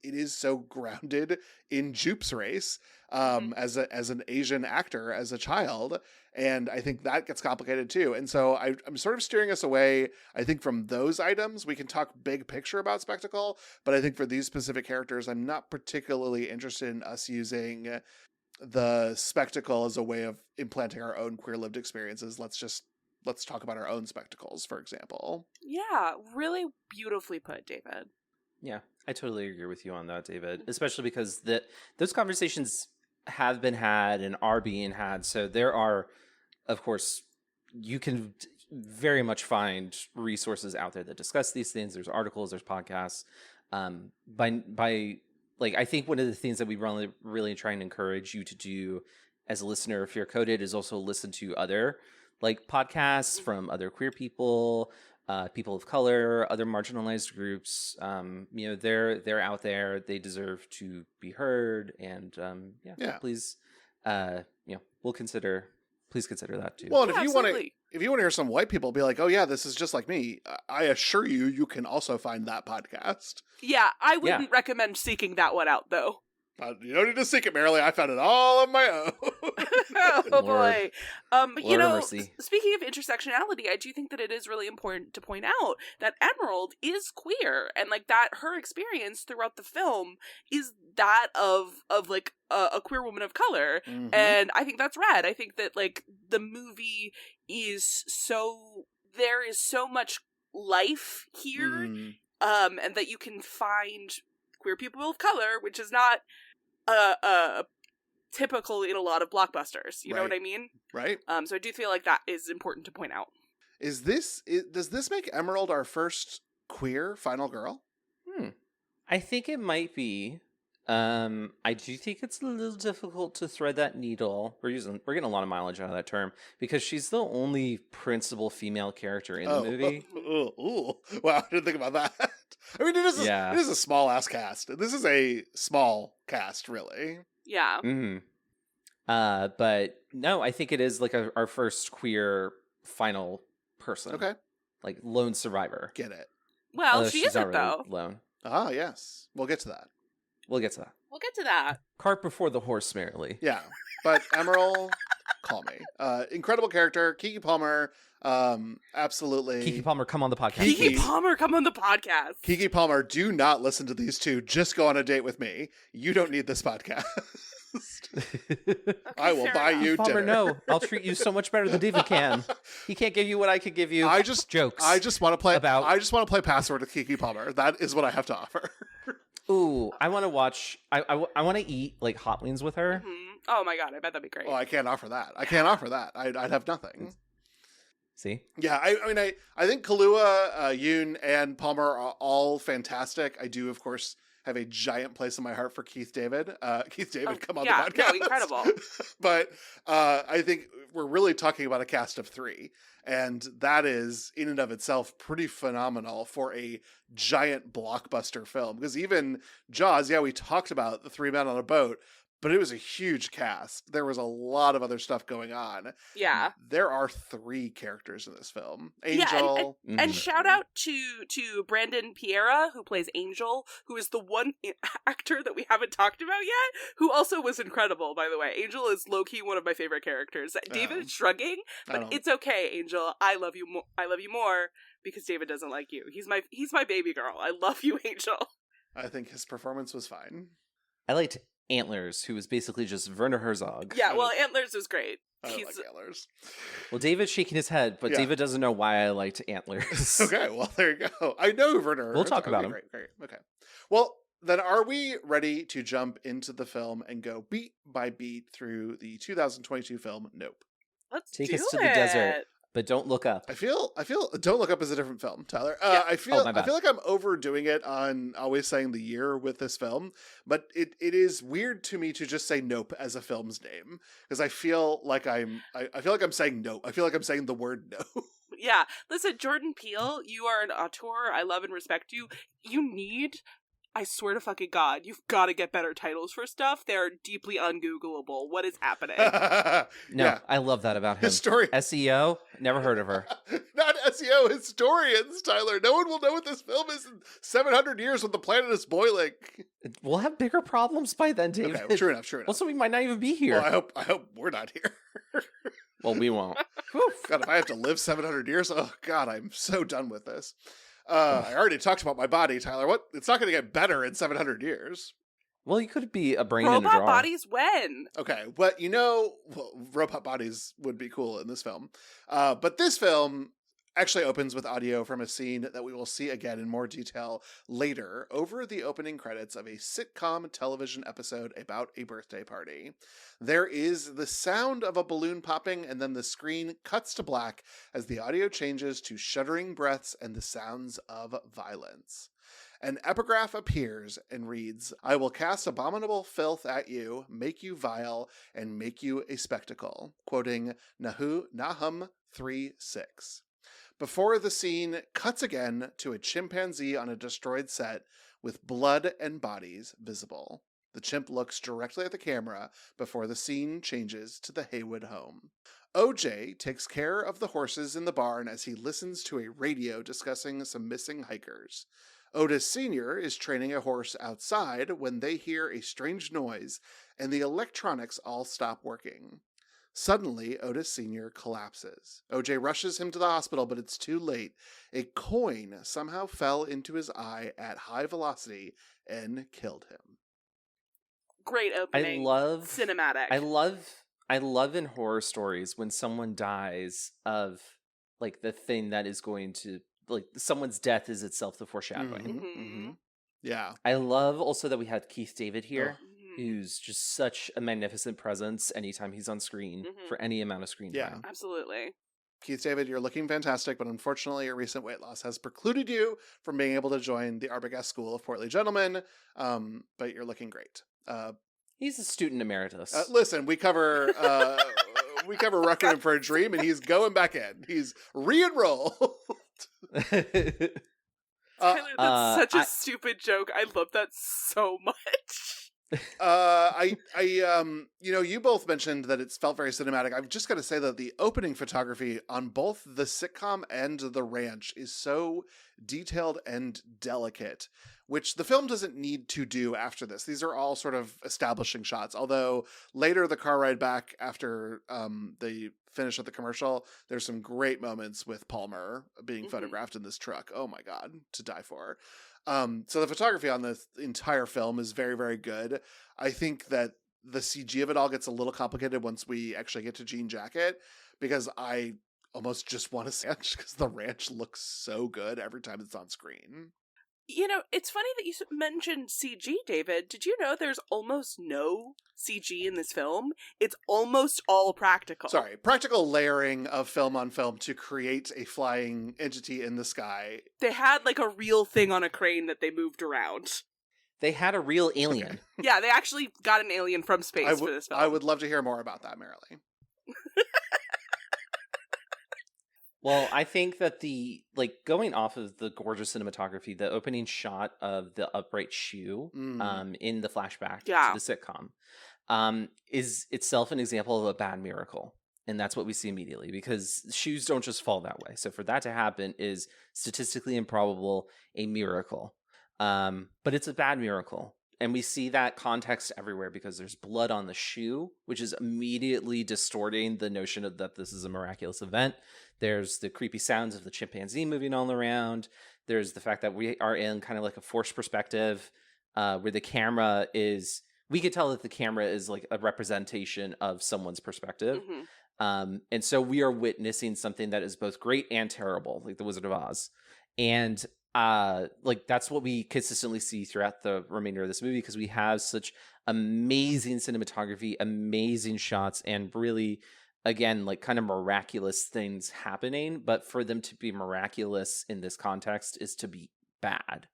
is so grounded in Jupe's race as an Asian actor as a child. And I think that gets complicated too. And so I'm sort of steering us away, I think, from those items. We can talk big picture about spectacle, but I think for these specific characters, I'm not particularly interested in us using the spectacle as a way of implanting our own queer lived experiences. Let's talk about our own spectacles, for example. Yeah, really beautifully put, David. Yeah, I totally agree with you on that, David, especially because those conversations have been had and are being had. So there are, of course, you can very much find resources out there that discuss these things. There's articles, there's podcasts. I think one of the things that we really try and encourage you to do as a listener of Fear Coded is also listen to other podcasts from other queer people, people of color, other marginalized groups. They're out there. They deserve to be heard. And please, please consider that too. Well, and if you want to hear some white people be like, oh yeah, this is just like me, I assure you can also find that podcast. Yeah, I wouldn't recommend seeking that one out though. You don't need to seek it, Marilee. I found it all on my own. Oh Lord. boy. You Lord of know, mercy. speaking of intersectionality, I do think that it is really important to point out that Emerald is queer, and like that her experience throughout the film is that of like a queer woman of color. Mhm. And I think that's rad. I think that like the movie is there is so much life here, Mm. and that you can find queer people of color, which is not a typical in a lot of blockbusters. You know Right. what I mean? Right? So I do feel like that is important to point out. Does this make Emerald our first queer final girl? I think it might be. I do think it's a little difficult to thread that needle. We're getting a lot of mileage out of that term because she's the only principal female character in the movie. Ooh. Wow, I didn't think about that. I mean, it is a small ass cast. This is a small cast, really. Yeah. Mm-hmm. But no, I think it is like our first queer final person. Okay. Like lone survivor. Get it. Well, Although she she's isn't not really though. lone. Ah, yes. We'll get to that. We'll get to that. We'll get to that. Cart before the horse, merrily. Yeah. But Emerald, call me. Incredible character. Keke Palmer, absolutely. Keke Palmer, come on the podcast. Keke Palmer, come on the podcast. Keke Palmer, do not listen to these two. Just go on a date with me. You don't need this podcast. I will buy you Palmer, dinner. no. I'll treat you so much better than David can. He can't give you what I could give you. Jokes. I just want to play about. I just want to play Password with Keke Palmer. That is what I have to offer. Ooh, I want to watch. I want to eat like hot wings with her. Mm-hmm. Oh my god, I bet that'd be great. Oh, I can't offer that. I'd have nothing. See? Yeah, I mean, I think Kahlua, Yoon, and Palmer are all fantastic. I do, of course, have a giant place in my heart for Keith David. Keith David, come on the podcast. Yeah, incredible. But I think we're really talking about a cast of 3. And that is, in and of itself, pretty phenomenal for a giant blockbuster film. Because even Jaws, yeah, we talked about the 3 men on a boat, but it was a huge cast. There was a lot of other stuff going on. Yeah. There are 3 characters in this film. Angel. Yeah, and shout out to Brandon Piera, who plays Angel, who is the one actor that we haven't talked about yet, who also was incredible, by the way. Angel is low-key one of my favorite characters. David is shrugging, but it's okay, Angel. I love you more because David doesn't like you. He's my baby girl. I love you, Angel. I think his performance was fine. I liked Antlers, who was basically just Werner Herzog. Yeah, well, Antlers was great. I don't like Antlers. Well, David's shaking his head, but David doesn't know why I liked Antlers. Okay, well, there you go. I know Werner. We'll talk about him. Great. Okay. Well, then are we ready to jump into the film and go beat by beat through the 2022 film Nope? Let's take us to the desert. But don't look up. I feel Don't Look Up is a different film, Tyler. Yeah. I feel like I'm overdoing it on always saying the year with this film, but it is weird to me to just say Nope as a film's name because I feel like I'm saying Nope. I feel like I'm saying the word no. Yeah. Listen, Jordan Peele, you are an auteur. I love and respect you. I swear to fucking God, you've got to get better titles for stuff. They're deeply ungoogleable. What is happening? No, I love that about him. SEO, never heard of her. Not SEO, historians, Tyler. No one will know what this film is in 700 years when the planet is boiling. We'll have bigger problems by then, David. Okay, well, true enough. Also, we might not even be here. Well, I hope we're not here. Well, we won't. God, if I have to live 700 years, oh God, I'm so done with this. I already talked about my body, Tyler. What? It's not going to get better in 700 years. Well, you could be a brain in a jar. Robot bodies when? Okay, but robot bodies would be cool in this film. But this film actually opens with audio from a scene that we will see again in more detail later over the opening credits of a sitcom television episode about a birthday party. There is the sound of a balloon popping, and then the screen cuts to black as the audio changes to shuddering breaths and the sounds of violence. An epigraph appears and reads, "I will cast abominable filth at you, make you vile, and make you a spectacle," quoting Nahum 3:6. Before the scene cuts again to a chimpanzee on a destroyed set with blood and bodies visible. The chimp looks directly at the camera before the scene changes to the Haywood home. OJ takes care of the horses in the barn as he listens to a radio discussing some missing hikers. Otis Sr. is training a horse outside when they hear a strange noise and the electronics all stop working. Suddenly, Otis Sr. collapses. OJ rushes him to the hospital, but it's too late. A coin somehow fell into his eye at high velocity and killed him. Great opening. Cinematic. I love in horror stories when someone dies of like the thing that is going to like someone's death is itself the foreshadowing. Yeah. I love also that we had Keith David here, who's just such a magnificent presence anytime he's on screen for any amount of screen time. Absolutely. Keith David, you're looking fantastic, but unfortunately your recent weight loss has precluded you from being able to join the Arbogast School of Portly Gentlemen, but you're looking great. He's a student emeritus. Listen, we cover Requiem for a Dream, and he's going back in. He's re-enrolled. Tyler, that's such a stupid joke. I love that so much. You both mentioned that it's felt very cinematic. I've just got to say that the opening photography on both the sitcom and the ranch is so detailed and delicate, which the film doesn't need to do after this. These are all sort of establishing shots, although later the car ride back after they finish with the commercial, there's some great moments with Palmer being photographed in this truck. Oh my God, to die for. So the photography on this entire film is very, very good. I think that the CG of it all gets a little complicated once we actually get to Jean Jacket, because I almost just want to say ranch because the ranch looks so good every time it's on screen. You know, it's funny that you mentioned CG, David. Did you know there's almost no CG in this film? It's almost all practical. Sorry, practical layering of film on film to create a flying entity in the sky. They had like a real thing on a crane that they moved around. They had a real alien. Okay. Yeah, they actually got an alien from space for this film. I would love to hear more about that, Marilee. Well, I think that going off of the gorgeous cinematography, the opening shot of the upright shoe in the flashback to the sitcom is itself an example of a bad miracle. And that's what we see immediately, because shoes don't just fall that way. So for that to happen is statistically improbable, a miracle. But it's a bad miracle. And we see that context everywhere because there's blood on the shoe, which is immediately distorting the notion of that this is a miraculous event. There's the creepy sounds of the chimpanzee moving all around. There's the fact that we are in kind of like a forced perspective where the camera is, we could tell that the camera is like a representation of someone's perspective. And so we are witnessing something that is both great and terrible, like The Wizard of Oz. And that's what we consistently see throughout the remainder of this movie, because we have such amazing cinematography, amazing shots, and really, again, like kind of miraculous things happening. But for them to be miraculous in this context is to be bad.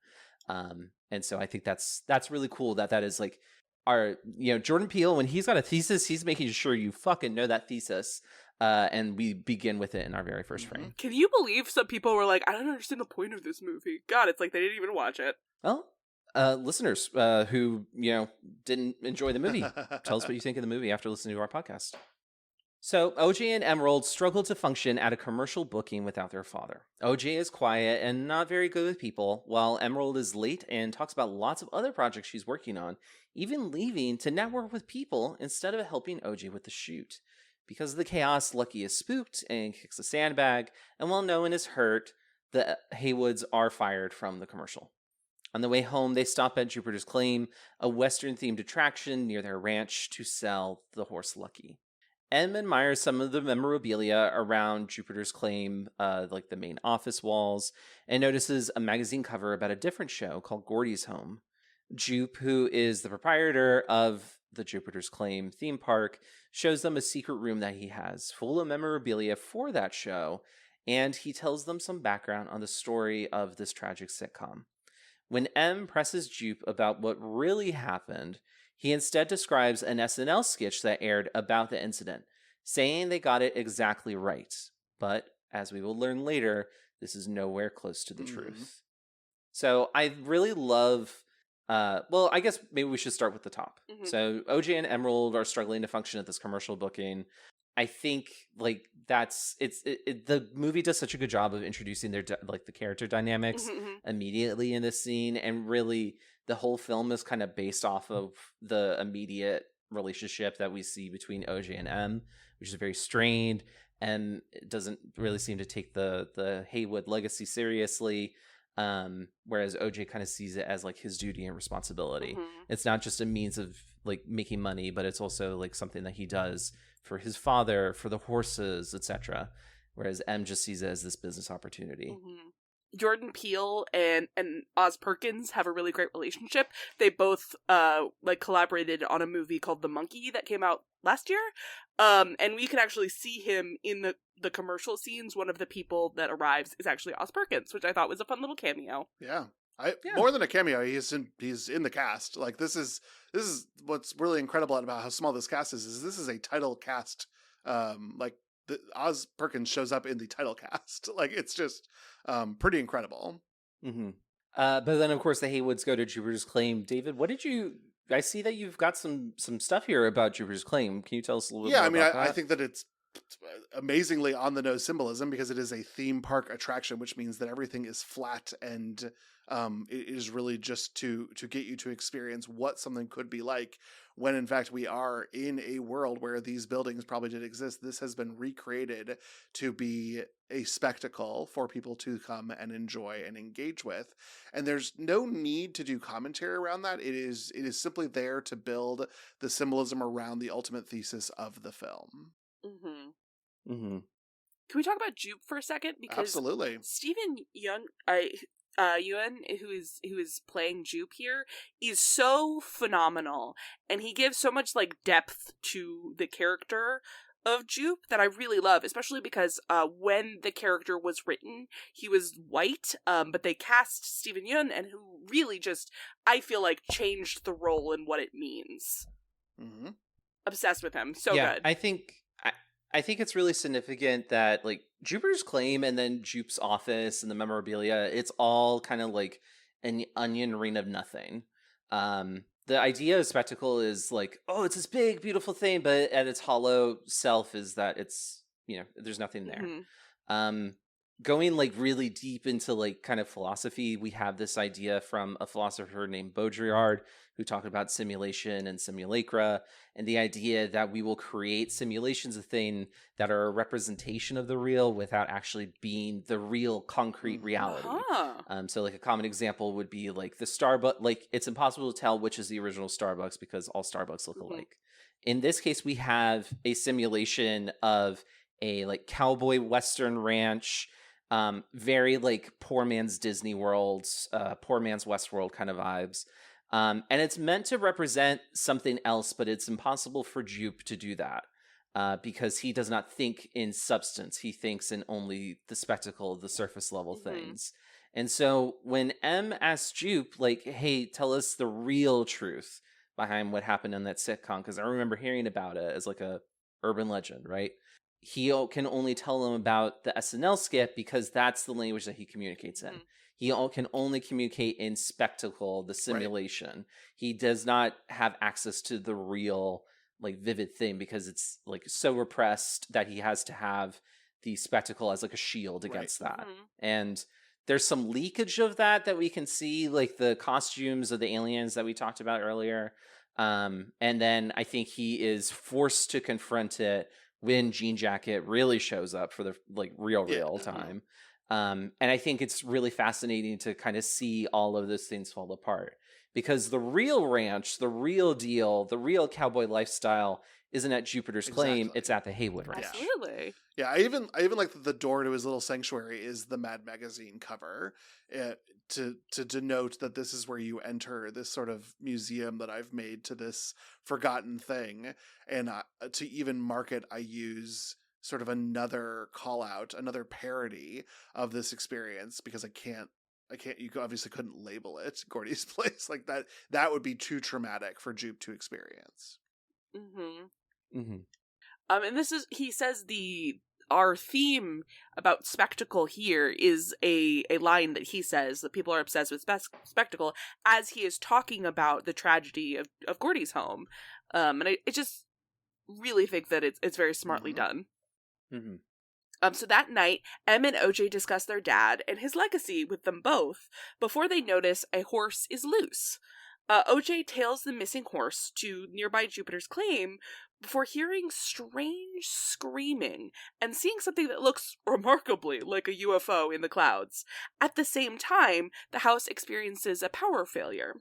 And so I think that's really cool that is like our, Jordan Peele, when he's got a thesis, he's making sure you fucking know that thesis. And we begin with it in our very first frame. Can you believe some people were like, I don't understand the point of this movie? God, it's like they didn't even watch it. Well, listeners who, didn't enjoy the movie, tell us what you think of the movie after listening to our podcast. So OJ and Emerald struggle to function at a commercial booking without their father. OJ is quiet and not very good with people, while Emerald is late and talks about lots of other projects she's working on, even leaving to network with people instead of helping OJ with the shoot. Because of the chaos, Lucky is spooked and kicks a sandbag, and while no one is hurt, the Haywoods are fired from the commercial. On the way home, they stop at Jupiter's Claim, a Western-themed attraction near their ranch, to sell the horse Lucky. Em admires some of the memorabilia around Jupiter's Claim, like the main office walls, and notices a magazine cover about a different show called Gordy's Home. Jupe, who is the proprietor of the Jupiter's Claim theme park, shows them a secret room that he has full of memorabilia for that show, and he tells them some background on the story of this tragic sitcom. When M presses Jupe about what really happened, he instead describes an SNL sketch that aired about the incident, saying they got it exactly right. But, as we will learn later, this is nowhere close to the truth. So I really love... I guess maybe we should start with the top. So OJ and Emerald are struggling to function at this commercial booking. I think like the movie does such a good job of introducing their like the character dynamics immediately in this scene, and really the whole film is kind of based off of the immediate relationship that we see between OJ and M, which is very strained and it doesn't really seem to take the Haywood legacy seriously. Whereas OJ kind of sees it as like his duty and responsibility. It's not just a means of like making money, but it's also like something that he does for his father, for the horses, etc. Whereas M just sees it as this business opportunity. Jordan Peele and Oz Perkins have a really great relationship. They both like collaborated on a movie called The Monkey that came out last year. And we can actually see him in the commercial scenes. One of the people that arrives is actually Oz Perkins, which I thought was a fun little cameo. Yeah. More than a cameo, he's in the cast. Like this is what's really incredible about how small this cast is this is a title cast. Like Oz Perkins shows up in the title cast. Like it's just pretty incredible. But then of course the Haywoods go to Jupiter's Claim. David, I see that you've got some stuff here about Jupiter's Claim. Can you tell us a little bit more about that? I think that it's amazingly on the nose symbolism because it is a theme park attraction, which means that everything is flat and it is really just to get you to experience what something could be like when in fact we are in a world where these buildings probably did exist. This has been recreated to be a spectacle for people to come and enjoy and engage with. And there's no need to do commentary around that. It is simply there to build the symbolism around the ultimate thesis of the film. Can we talk about Jupe for a second? Because absolutely, Stephen Yeun, who is playing Jupe here, is so phenomenal, and he gives so much like depth to the character of Jupe that I really love, especially because when the character was written, he was white, but they cast Stephen Yeun, and who really just, I feel like, changed the role and what it means. Obsessed with him, so good. I think it's really significant that like Jupiter's Claim and then Jupe's office and the memorabilia, it's all kind of like an onion ring of nothing. The idea of spectacle is like, oh, it's this big, beautiful thing, but at its hollow self is that it's, there's nothing there. Going like really deep into like kind of philosophy, we have this idea from a philosopher named Baudrillard who talked about simulation and simulacra, and the idea that we will create simulations of things that are a representation of the real without actually being the real concrete reality. So like a common example would be like the Starbucks, like it's impossible to tell which is the original Starbucks because all Starbucks look alike. In this case, we have a simulation of a like cowboy Western ranch, very like poor man's Disney World, poor man's Westworld kind of vibes. And it's meant to represent something else, but it's impossible for Jupe to do that because he does not think in substance. He thinks in only the spectacle of the surface level things. And so when M asks Jupe, like, hey, tell us the real truth behind what happened in that sitcom, because I remember hearing about it as like a urban legend, right? He can only tell them about the SNL skit because that's the language that he communicates in. He can only communicate in spectacle, the simulation. Right. He does not have access to the real, like, vivid thing because it's like so repressed that he has to have the spectacle as like a shield against that. And there's some leakage of that we can see, like the costumes of the aliens that we talked about earlier. And then I think he is forced to confront it when Jean Jacket really shows up for the like real time. And I think it's really fascinating to kind of see all of those things fall apart because the real ranch, the real deal, the real cowboy lifestyle isn't at Jupiter's Claim. It's at the Haywood Ranch. Absolutely. Yeah. I even like the door to his little sanctuary is the Mad Magazine cover to denote that this is where you enter this sort of museum that I've made to this forgotten thing. And to even mark it, I use sort of another call out, another parody of this experience because you obviously couldn't label it Gordy's Place like that. That would be too traumatic for Jupe to experience. And this is, he says our theme about spectacle here is a line that he says that people are obsessed with spectacle as he is talking about the tragedy of Gordy's home. And it just, really think that it's very smartly done. Mm-hmm. So that night, Em and OJ discuss their dad and his legacy with them both before they notice a horse is loose. OJ tails the missing horse to nearby Jupiter's claim before hearing strange screaming and seeing something that looks remarkably like a UFO in the clouds. At the same time, the house experiences a power failure.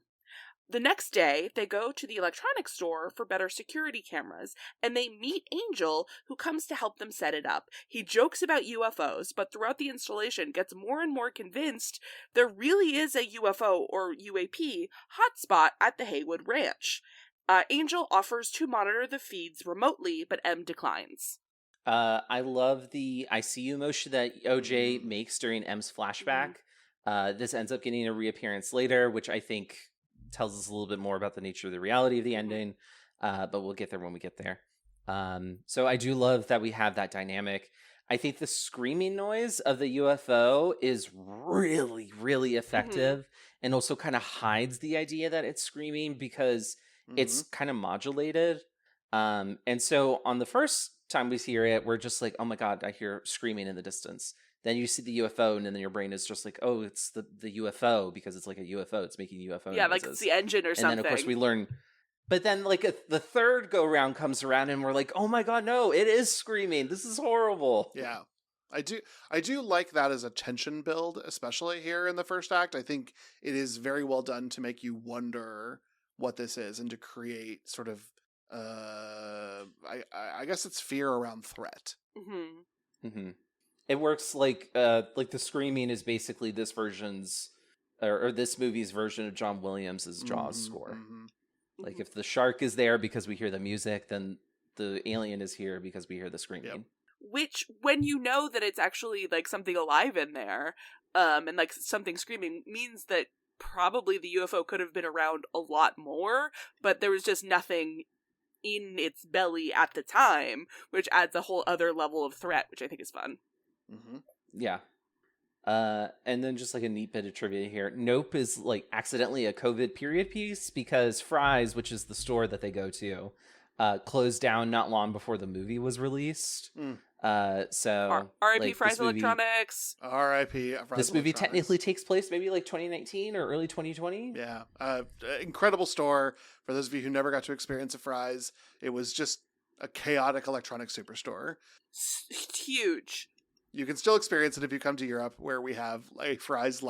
The next day, they go to the electronics store for better security cameras, and they meet Angel, who comes to help them set it up. He jokes about UFOs, but throughout the installation gets more and more convinced there really is a UFO or UAP hotspot at the Haywood Ranch. Angel offers to monitor the feeds remotely, but M declines. I love the I see you motion that OJ makes during M's flashback. This ends up getting a reappearance later, which I think tells us a little bit more about the nature of the reality of the ending, but we'll get there when we get there. So I do love that we have that dynamic. I think the screaming noise of the UFO is really, really effective, and also kind of hides the idea that it's screaming because it's kind of modulated. And so on the first time we hear it, we're just like, oh my God, I hear screaming in the distance. Then you see the UFO, and then your brain is just like, oh, it's the UFO, because it's like a UFO. It's making UFO noises. Yeah, like it's the engine or something. And then, of course, we learn. But then, like, the third go-round comes around, and we're like, oh my God, no, it is screaming. This is horrible. Yeah. I do like that as a tension build, especially here in the first act. I think it is very well done to make you wonder what this is and to create sort of, I guess it's fear around threat. It works like the screaming is basically this version's or this movie's version of John Williams' Jaws score. Like if the shark is there because we hear the music, then the alien is here because we hear the screaming. Yep. Which, when you know that it's actually like something alive in there, and like something screaming, means that probably the UFO could have been around a lot more, but there was just nothing in its belly at the time, which adds a whole other level of threat, which I think is fun. Yeah. And then just like a neat bit of trivia here. Nope is like accidentally a COVID period piece because Fry's, which is the store that they go to, closed down not long before the movie was released. So R.I.P. like, Fry's Electronics. R.I.P. This movie technically takes place maybe like 2019 or early 2020. Yeah. Incredible store. For those of you who never got to experience a Fry's, it was just a chaotic electronic superstore. Huge. You can still experience it if you come to Europe, where we have like Fry's,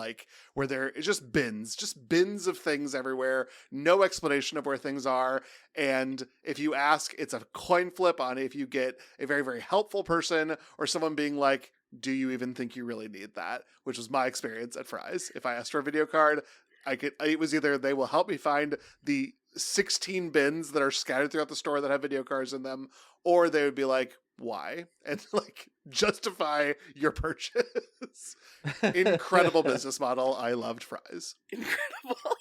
where there is just bins of things everywhere, no explanation of where things are. And if you ask, it's a coin flip on if you get a very, very helpful person or someone being like, do you even think you really need that? Which was my experience at Fry's. If I asked for a video card, it was either they will help me find the 16 bins that are scattered throughout the store that have video cards in them, or they would be like, why? And like justify your purchase. Incredible business model. I loved Fry's. Incredible.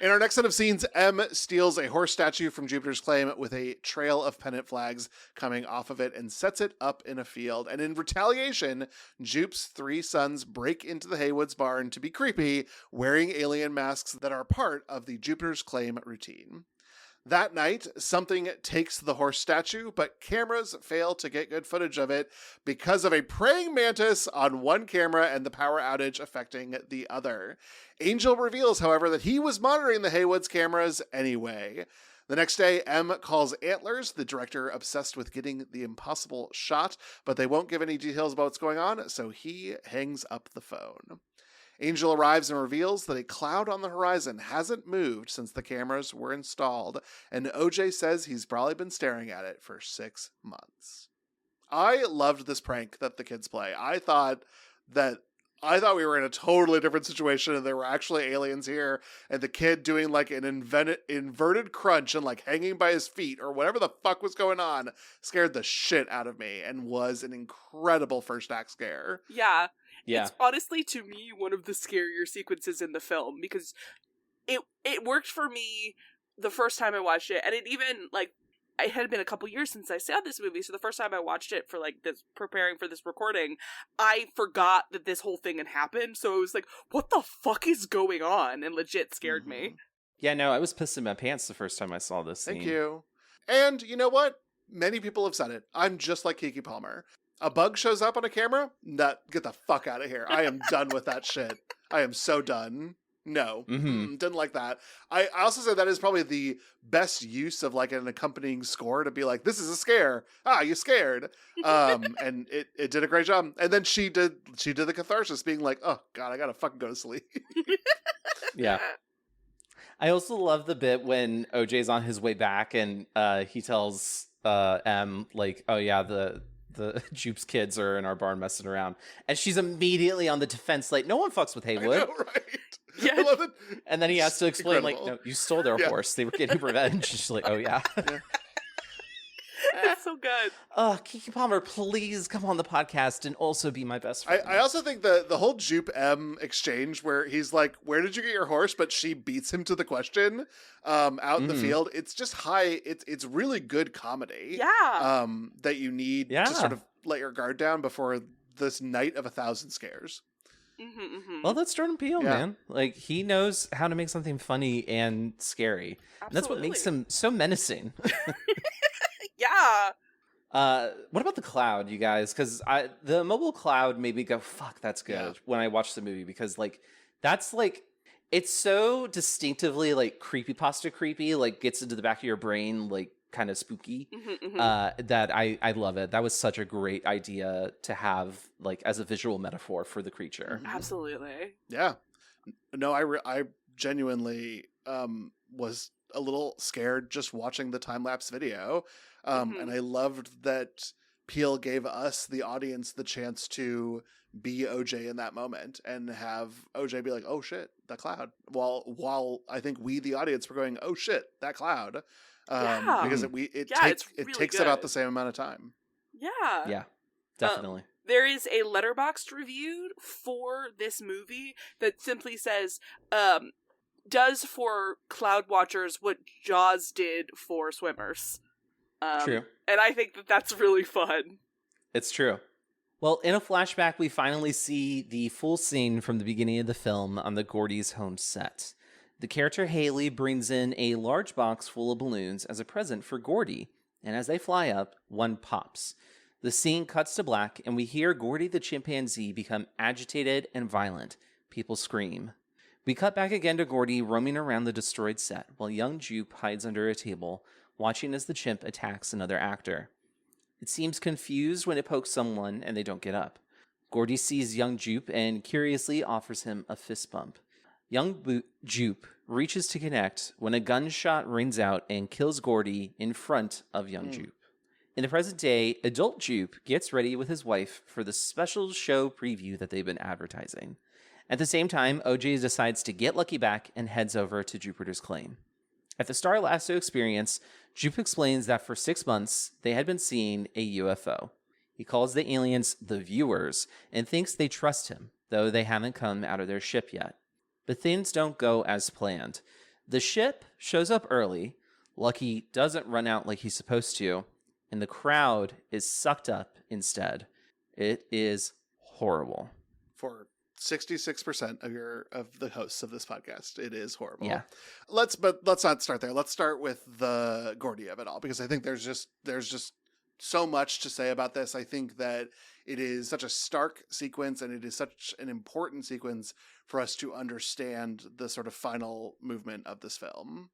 In our next set of scenes, M steals a horse statue from Jupiter's claim with a trail of pennant flags coming off of it and sets it up in a field. And in retaliation, Jupe's three sons break into the Haywood's barn to be creepy, wearing alien masks that are part of the Jupiter's claim routine. That night, something takes the horse statue, but cameras fail to get good footage of it because of a praying mantis on one camera and the power outage affecting the other. Angel reveals, however, that he was monitoring the Haywood's cameras anyway. The next day, M calls Antlers, the director obsessed with getting the impossible shot, but they won't give any details about what's going on, so he hangs up the phone. Angel arrives and reveals that a cloud on the horizon hasn't moved since the cameras were installed, and OJ says he's probably been staring at it for 6 months. I loved this prank that the kids play. I thought we were in a totally different situation and there were actually aliens here, and the kid doing like an inverted crunch and like hanging by his feet or whatever the fuck was going on scared the shit out of me and was an incredible first act scare. Yeah. Yeah. It's honestly, to me, one of the scarier sequences in the film because it worked for me the first time I watched it, and it even, like, it had been a couple years since I saw this movie, so the first time I watched it for, like, this, preparing for this recording, I forgot that this whole thing had happened, so it was like, what the fuck is going on? And legit scared me. Yeah, no, I was pissing my pants the first time I saw this scene. Thank you. And you know what? Many people have said it. I'm just like Keke Palmer. A bug shows up on a camera? Get the fuck out of here. I am done with that shit. I am so done. No, didn't like that. I also say that is probably the best use of like an accompanying score to be like, this is a scare. You scared. And it did a great job. And then she did the catharsis being like, oh God, I gotta fucking go to sleep. Yeah. I also love the bit when OJ's on his way back and he tells M like, oh yeah, the Jupe's kids are in our barn messing around. And she's immediately on the defense like, no one fucks with Haywood. I know, right? Yeah. I love it. And then he has to explain Incredible. like, no, you stole their horse. They were getting revenge. She's like, oh yeah. That's so good. Keke Palmer, please come on the podcast and also be my best friend. I also think the whole Jupe M exchange where he's like, where did you get your horse? But she beats him to the question out in the field. It's just it's really good comedy. Yeah. That you need to sort of let your guard down before this night of 1,000 scares. Well, that's Jordan Peele, man. Like, he knows how to make something funny and scary. And that's what makes him so menacing. Yeah. What about the cloud, you guys? Because the mobile cloud made me go, fuck, that's good when I watched the movie. Because, like, that's, like, it's so distinctively, like, creepypasta creepy, like, gets into the back of your brain, like, kind of spooky, that I love it. That was such a great idea to have, like, as a visual metaphor for the creature. Absolutely. Yeah. No, I genuinely was a little scared just watching the time-lapse video. And I loved that Peele gave us, the audience, the chance to be OJ in that moment and have OJ be like, oh shit, that cloud. While I think we, the audience, were going, oh shit, that cloud. Because it takes about the same amount of time. Yeah. Yeah, definitely. There is a Letterboxd review for this movie that simply says, does for cloud watchers what Jaws did for swimmers. True. And I think that's really fun. It's true. Well, in a flashback, we finally see the full scene from the beginning of the film on the Gordy's home set. The character Haley brings in a large box full of balloons as a present for Gordy, and as they fly up, one pops. The scene cuts to black, and we hear Gordy the chimpanzee become agitated and violent. People scream. We cut back again to Gordy roaming around the destroyed set, while young Jupe hides under a table, watching as the chimp attacks another actor. It seems confused when it pokes someone and they don't get up. Gordy sees young Jupe and curiously offers him a fist bump. Young Jupe reaches to connect when a gunshot rings out and kills Gordy in front of young Jupe. In the present day, adult Jupe gets ready with his wife for the special show preview that they've been advertising. At the same time, OJ decides to get Lucky back and heads over to Jupiter's claim. At the Star Lasso experience, Jupe explains that for 6 months, they had been seeing a UFO. He calls the aliens the viewers and thinks they trust him, though they haven't come out of their ship yet. But things don't go as planned. The ship shows up early, Lucky doesn't run out like he's supposed to, and the crowd is sucked up instead. It is horrible. For 66% of the hosts of this podcast, it is horrible. Yeah. Let's not start there. Let's start with the Gordy of it all, because I think there's just so much to say about this. I think that it is such a stark sequence, and it is such an important sequence for us to understand the sort of final movement of this film.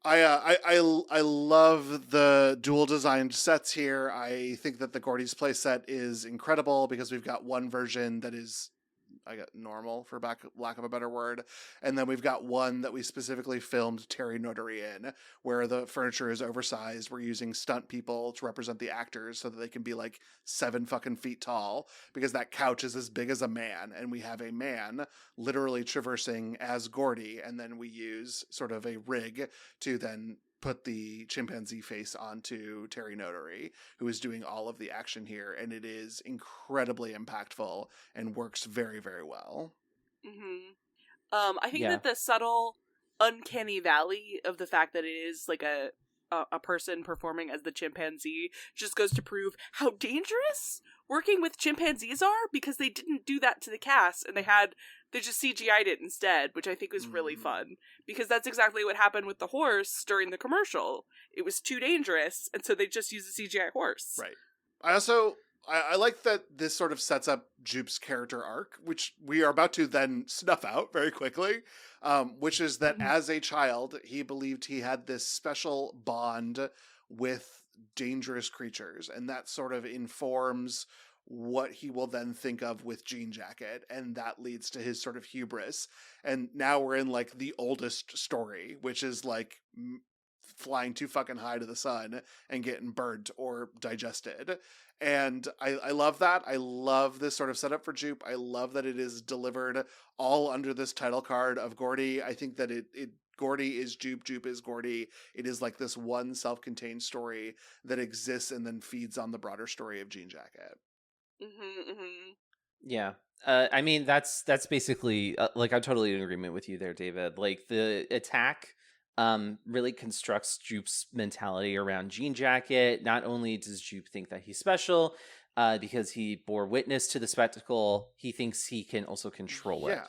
I love the dual designed sets here. I think that the Gordy's play set is incredible because we've got one version that is normal, for lack of a better word, and then we've got one that we specifically filmed Terry Notary in, where the furniture is oversized. We're using stunt people to represent the actors so that they can be like 7 fucking feet tall, because that couch is as big as a man, and we have a man literally traversing as Gordy, and then we use sort of a rig to then put the chimpanzee face onto Terry Notary, who is doing all of the action here, and it is incredibly impactful and works very, very well. I think that the subtle uncanny valley of the fact that it is like a person performing as the chimpanzee just goes to prove how dangerous working with chimpanzees are, because they didn't do that to the cast, and they had They just CGI'd it instead, which I think was really fun. Because that's exactly what happened with the horse during the commercial. It was too dangerous, and so they just used a CGI horse. Right. I like that this sort of sets up Jupe's character arc, which we are about to then snuff out very quickly, which is that as a child, he believed he had this special bond with dangerous creatures, and that sort of informs what he will then think of with Jean Jacket, and that leads to his sort of hubris. And now we're in like the oldest story, which is like flying too fucking high to the sun and getting burnt or digested. And I love that. I love this sort of setup for Jupe. I love that it is delivered all under this title card of Gordy. I think that Gordy is Jupe, Jupe is Gordy. It is like this one self-contained story that exists and then feeds on the broader story of Jean Jacket. Yeah. I mean, that's basically, like, I'm totally in agreement with you there, David. Like, the attack really constructs Jupe's mentality around Jean Jacket. Not only does Jupe think that he's special, because he bore witness to the spectacle, he thinks he can also control it.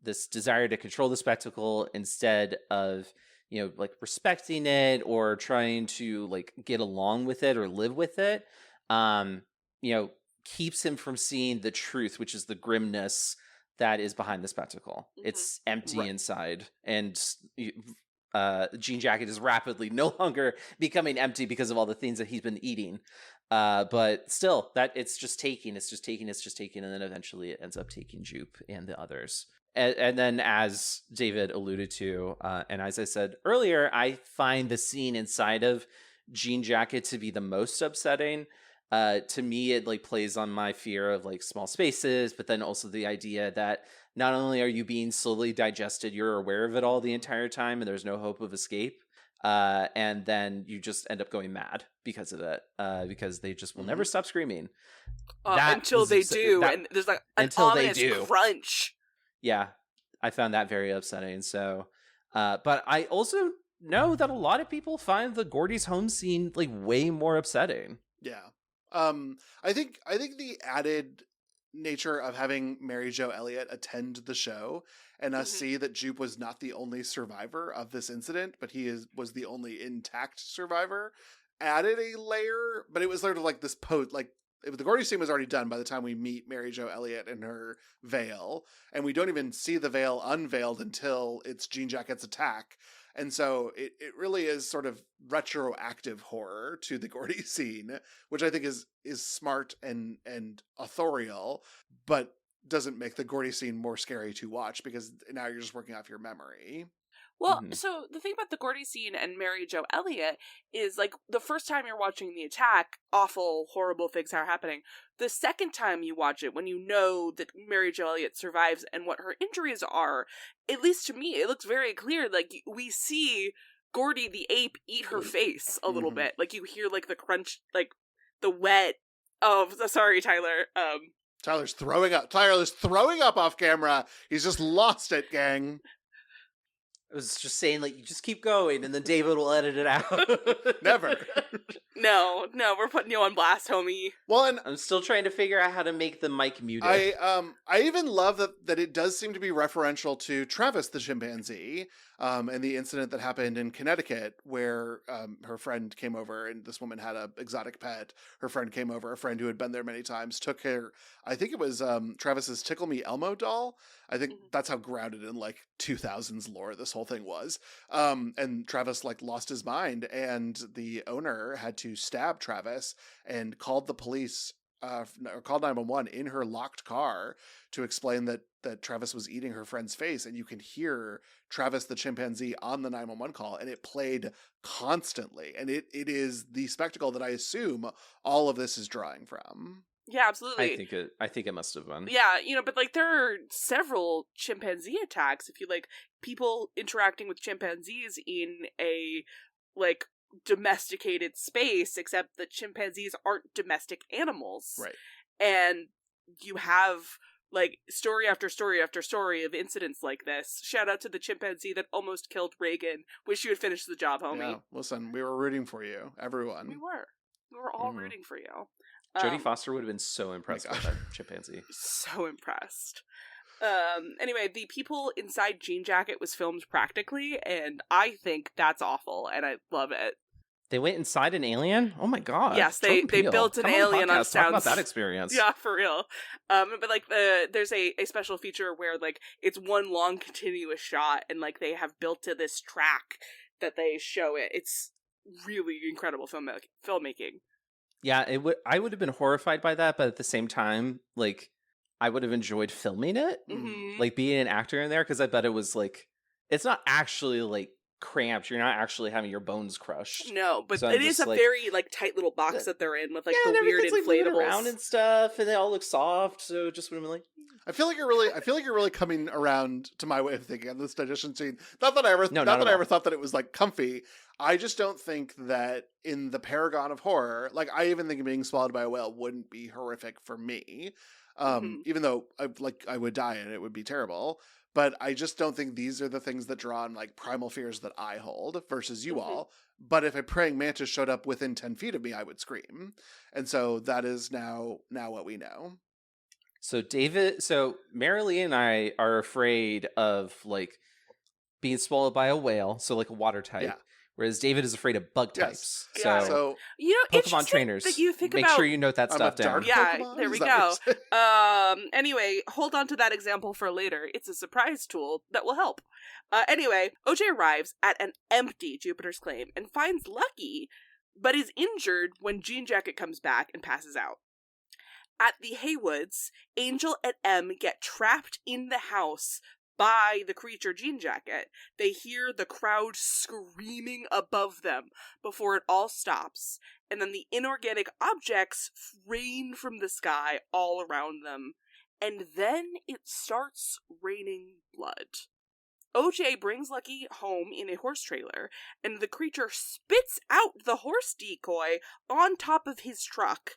This desire to control the spectacle instead of, like, respecting it or trying to, like, get along with it or live with it, keeps him from seeing the truth, which is the grimness that is behind the spectacle. It's empty inside, and Jean Jacket is rapidly no longer becoming empty because of all the things that he's been eating. But still, that it's just taking, and then eventually it ends up taking Jupe and the others. And then, as David alluded to, and as I said earlier, I find the scene inside of Jean Jacket to be the most upsetting. To me, it like plays on my fear of like small spaces, but then also the idea that not only are you being slowly digested, you're aware of it all the entire time, and there's no hope of escape. And then you just end up going mad because of it, because they just will never stop screaming. Until they do, and there's like an ominous crunch. Yeah, I found that very upsetting. So, but I also know that a lot of people find the Gordy's home scene like way more upsetting. Yeah. I think the added nature of having Mary Jo Elliott attend the show and us see that Jupe was not the only survivor of this incident, but was the only intact survivor, added a layer. But it was sort of like this the Gordy scene was already done by the time we meet Mary Jo Elliott in her veil, and we don't even see the veil unveiled until it's Jean Jacket's attack. And so it really is sort of retroactive horror to the Gordy scene, which I think is smart and authorial, but doesn't make the Gordy scene more scary to watch because now you're just working off your memory. Well, so the thing about the Gordy scene and Mary Jo Elliott is, like, the first time you're watching the attack, awful, horrible things are happening. The second time you watch it, when you know that Mary Jo Elliott survives and what her injuries are, at least to me, it looks very clear. Like, we see Gordy the ape eat her face a little bit. Like, you hear, like, the crunch, like, the wet. Oh, sorry, Tyler. Tyler's throwing up. Tyler's throwing up off camera. He's just lost it, gang. I was just saying, like, you just keep going, and then David will edit it out. Never. No, we're putting you on blast, homie. Well, and I'm still trying to figure out how to make the mic muted. I even love that it does seem to be referential to Travis the chimpanzee, and the incident that happened in Connecticut where her friend came over, and this woman had an exotic pet. Her friend came over, a friend who had been there many times, took her. I think it was Travis's Tickle Me Elmo doll. I think that's how grounded in like 2000s lore this whole thing was. And Travis like lost his mind, and the owner had to stab Travis and called the police, or called 911 in her locked car to explain that Travis was eating her friend's face, and you can hear Travis the chimpanzee on the 911 call, and it played constantly. And it is the spectacle that I assume all of this is drawing from. Yeah, absolutely. I think it must have been. Yeah, but like there are several chimpanzee attacks. If you like people interacting with chimpanzees in a like domesticated space, except that chimpanzees aren't domestic animals. Right. And you have like story after story after story of incidents like this. Shout out to the chimpanzee that almost killed Reagan. Wish you had finished the job, homie. Yeah, listen, we were rooting for you, everyone. We were all rooting for you. Jodie Foster would have been so impressed by that chimpanzee. So impressed. Anyway, the people inside Jean Jacket was filmed practically, and I think that's awful, and I love it. They went inside an alien? Oh my god. Yes, they built an alien on sounds. Talk about that experience. Yeah, for real. But like there's a special feature where like it's one long continuous shot, and like they have built to this track that they show it. It's really incredible filmmaking. Yeah, I would have been horrified by that, but at the same time, like I would have enjoyed filming it, like being an actor in there, because I bet it was like it's not actually like cramped. You're not actually having your bones crushed. No, but so it is a like, very like tight little box that they're in with like the weird inflatables like, around and stuff, and they all look soft. So it just would have been like. I feel like you're really coming around to my way of thinking on this digestion scene. Not that I ever thought that it was like comfy. I just don't think that in the paragon of horror, like I even think being swallowed by a whale wouldn't be horrific for me. Even though I would die and it would be terrible. But I just don't think these are the things that draw on like primal fears that I hold versus you all. But if a praying mantis showed up within 10 feet of me, I would scream. And so that is now what we know. So Marilee and I are afraid of like being swallowed by a whale. So like a water type. Yeah. Whereas David is afraid of bug types. Yes. So you know, Pokemon trainers, that you think make sure you note that stuff down. Yeah, Pokemon? There we Is go. Anyway, hold on to that example for later. It's a surprise tool that will help. Anyway, OJ arrives at an empty Jupiter's Claim and finds Lucky, but is injured when Jean Jacket comes back and passes out. At the Haywoods, Angel and M get trapped in the house by the creature Jean Jacket. They hear the crowd screaming above them before it all stops, and then the inorganic objects rain from the sky all around them, and then it starts raining blood. OJ brings Lucky home in a horse trailer, and the creature spits out the horse decoy on top of his truck.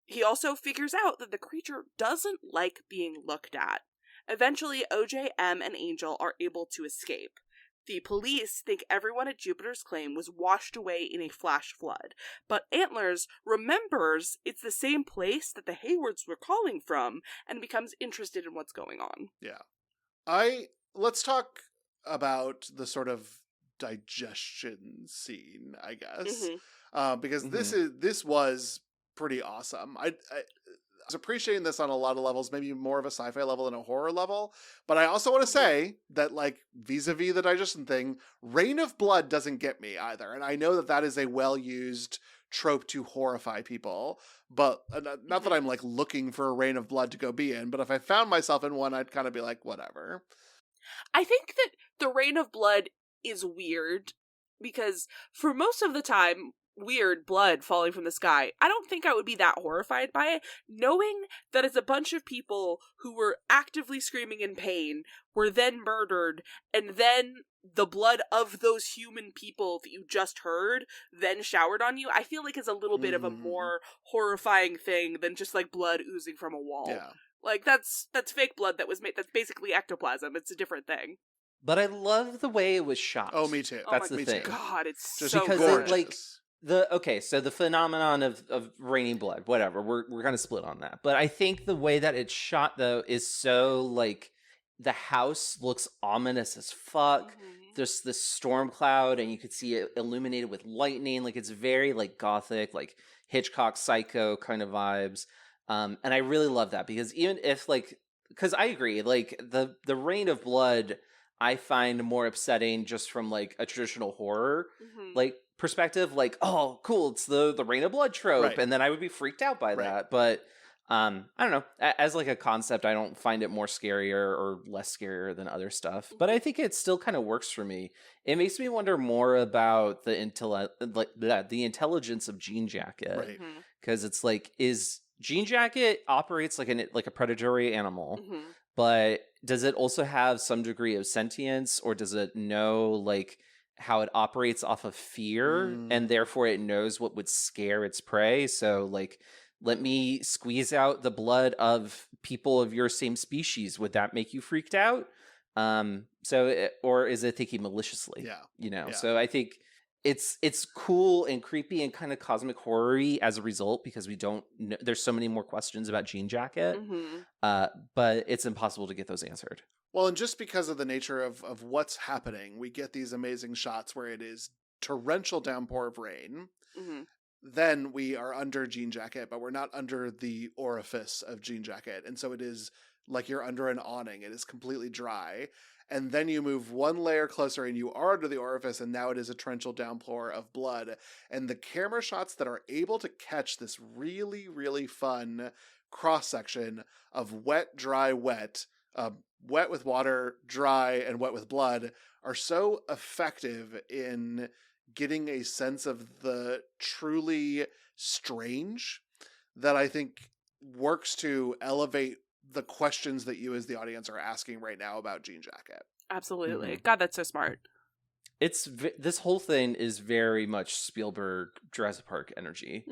He also figures out that the creature doesn't like being looked at. Eventually, OJ, M, and Angel are able to escape. The police think everyone at Jupiter's Claim was washed away in a flash flood, but Antlers remembers it's the same place that the Haywards were calling from and becomes interested in what's going on. Yeah. Let's talk about the sort of digestion scene, I guess. Because this was pretty awesome. I was appreciating this on a lot of levels, maybe more of a sci-fi level than a horror level. But I also want to say that, like, vis-a-vis the digestion thing, Rain of Blood doesn't get me either. And I know that that is a well-used trope to horrify people. But not that I'm, like, looking for a Rain of Blood to go be in. But if I found myself in one, I'd kind of be like, whatever. I think that the Rain of Blood is weird because for most of the time, weird blood falling from the sky, I don't think I would be that horrified by it, knowing that it's a bunch of people who were actively screaming in pain, were then murdered, and then the blood of those human people that you just heard then showered on you. I feel like it's a little bit of a more horrifying thing than just like blood oozing from a wall. Yeah. Like that's fake blood that was made. That's basically ectoplasm. It's a different thing. But I love the way it was shot. Oh, me too. That's the thing. God, it's just so because gorgeous. So the phenomenon of raining blood, whatever, we're kind of split on that. But I think the way that it's shot though is so like the house looks ominous as fuck. There's this storm cloud and you could see it illuminated with lightning. Like it's very like gothic, like Hitchcock Psycho kind of vibes. And I really love that because even if like, because I agree, like the rain of blood I find more upsetting just from like a traditional horror like perspective, like, oh cool, it's the rain of blood trope, right. And then I would be freaked out by that. But I don't know, as like a concept I don't find it more scarier or less scarier than other stuff, but I think it still kind of works for me. It makes me wonder more about the intelligence of Jean Jacket, right? Because it's like, is Jean Jacket operates like a predatory animal, but does it also have some degree of sentience, or does it know like how it operates off of fear and therefore it knows what would scare its prey? So like, let me squeeze out the blood of people of your same species. Would that make you freaked out? Or is it thinking maliciously? Yeah. You know, so I think it's cool and creepy and kind of cosmic horror-y as a result, because we don't know, there's so many more questions about Jean Jacket, but it's impossible to get those answered. Well, and just because of the nature of what's happening, we get these amazing shots where it is torrential downpour of rain. Then we are under Jean Jacket, but we're not under the orifice of Jean Jacket. And so it is like you're under an awning. It is completely dry. And then you move one layer closer and you are under the orifice, and now it is a torrential downpour of blood. And the camera shots that are able to catch this really, really fun cross-section of wet, dry, wet, wet with water, dry, and wet with blood are so effective in getting a sense of the truly strange that I think works to elevate the questions that you as the audience are asking right now about Jean Jacket. Absolutely. God, that's so smart. It's this whole thing is very much Spielberg Jurassic Park energy.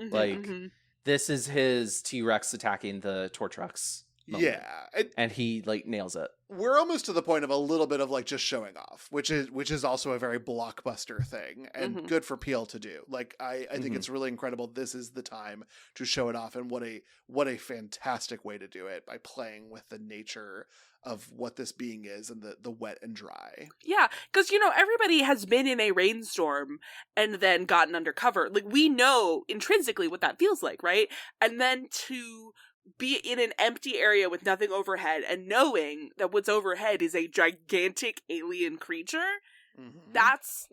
This is his T-Rex attacking the tour trucks moment. Yeah. And he like nails it. We're almost to the point of a little bit of like just showing off, which is also a very blockbuster thing and good for Peele to do. Like I think it's really incredible. This is the time to show it off, and what a fantastic way to do it, by playing with the nature of what this being is and the wet and dry. Yeah, because, you know, everybody has been in a rainstorm and then gotten undercover. Like, we know intrinsically what that feels like, right? And then to be in an empty area with nothing overhead and knowing that what's overhead is a gigantic alien creature, that's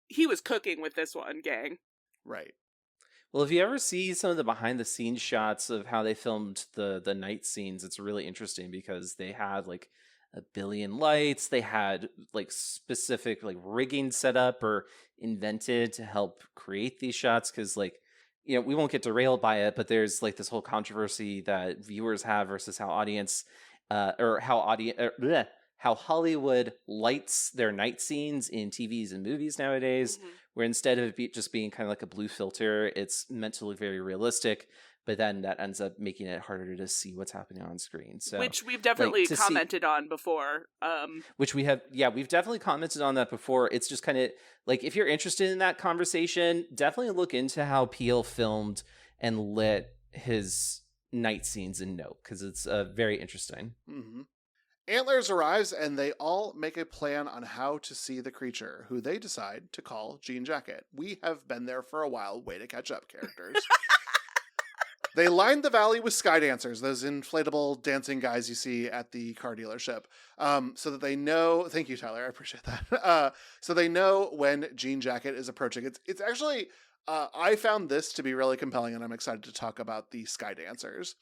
he was cooking with this one, gang. Right. Well, if you ever see some of the behind the scenes shots of how they filmed the night scenes, it's really interesting because they had like a billion lights. They had like specific like rigging set up or invented to help create these shots. Cause like, you know, we won't get derailed by it, but there's like this whole controversy that viewers have versus how audience, how Hollywood lights their night scenes in TVs and movies nowadays, where instead of it just being kind of like a blue filter, it's meant to look very realistic, but then that ends up making it harder to see what's happening on screen. So, which we've definitely commented on before. Which we've definitely commented on that before. It's just kind of like, if you're interested in that conversation, definitely look into how Peele filmed and lit his night scenes in Nope, because it's very interesting. Antlers arrives, and they all make a plan on how to see the creature, who they decide to call Jean Jacket. We have been there for a while. Way to catch up, characters. They line the valley with Skydancers, those inflatable dancing guys you see at the car dealership, so that they know... Thank you, Tyler. I appreciate that. So they know when Jean Jacket is approaching. It's actually... I found this to be really compelling, and I'm excited to talk about the Skydancers.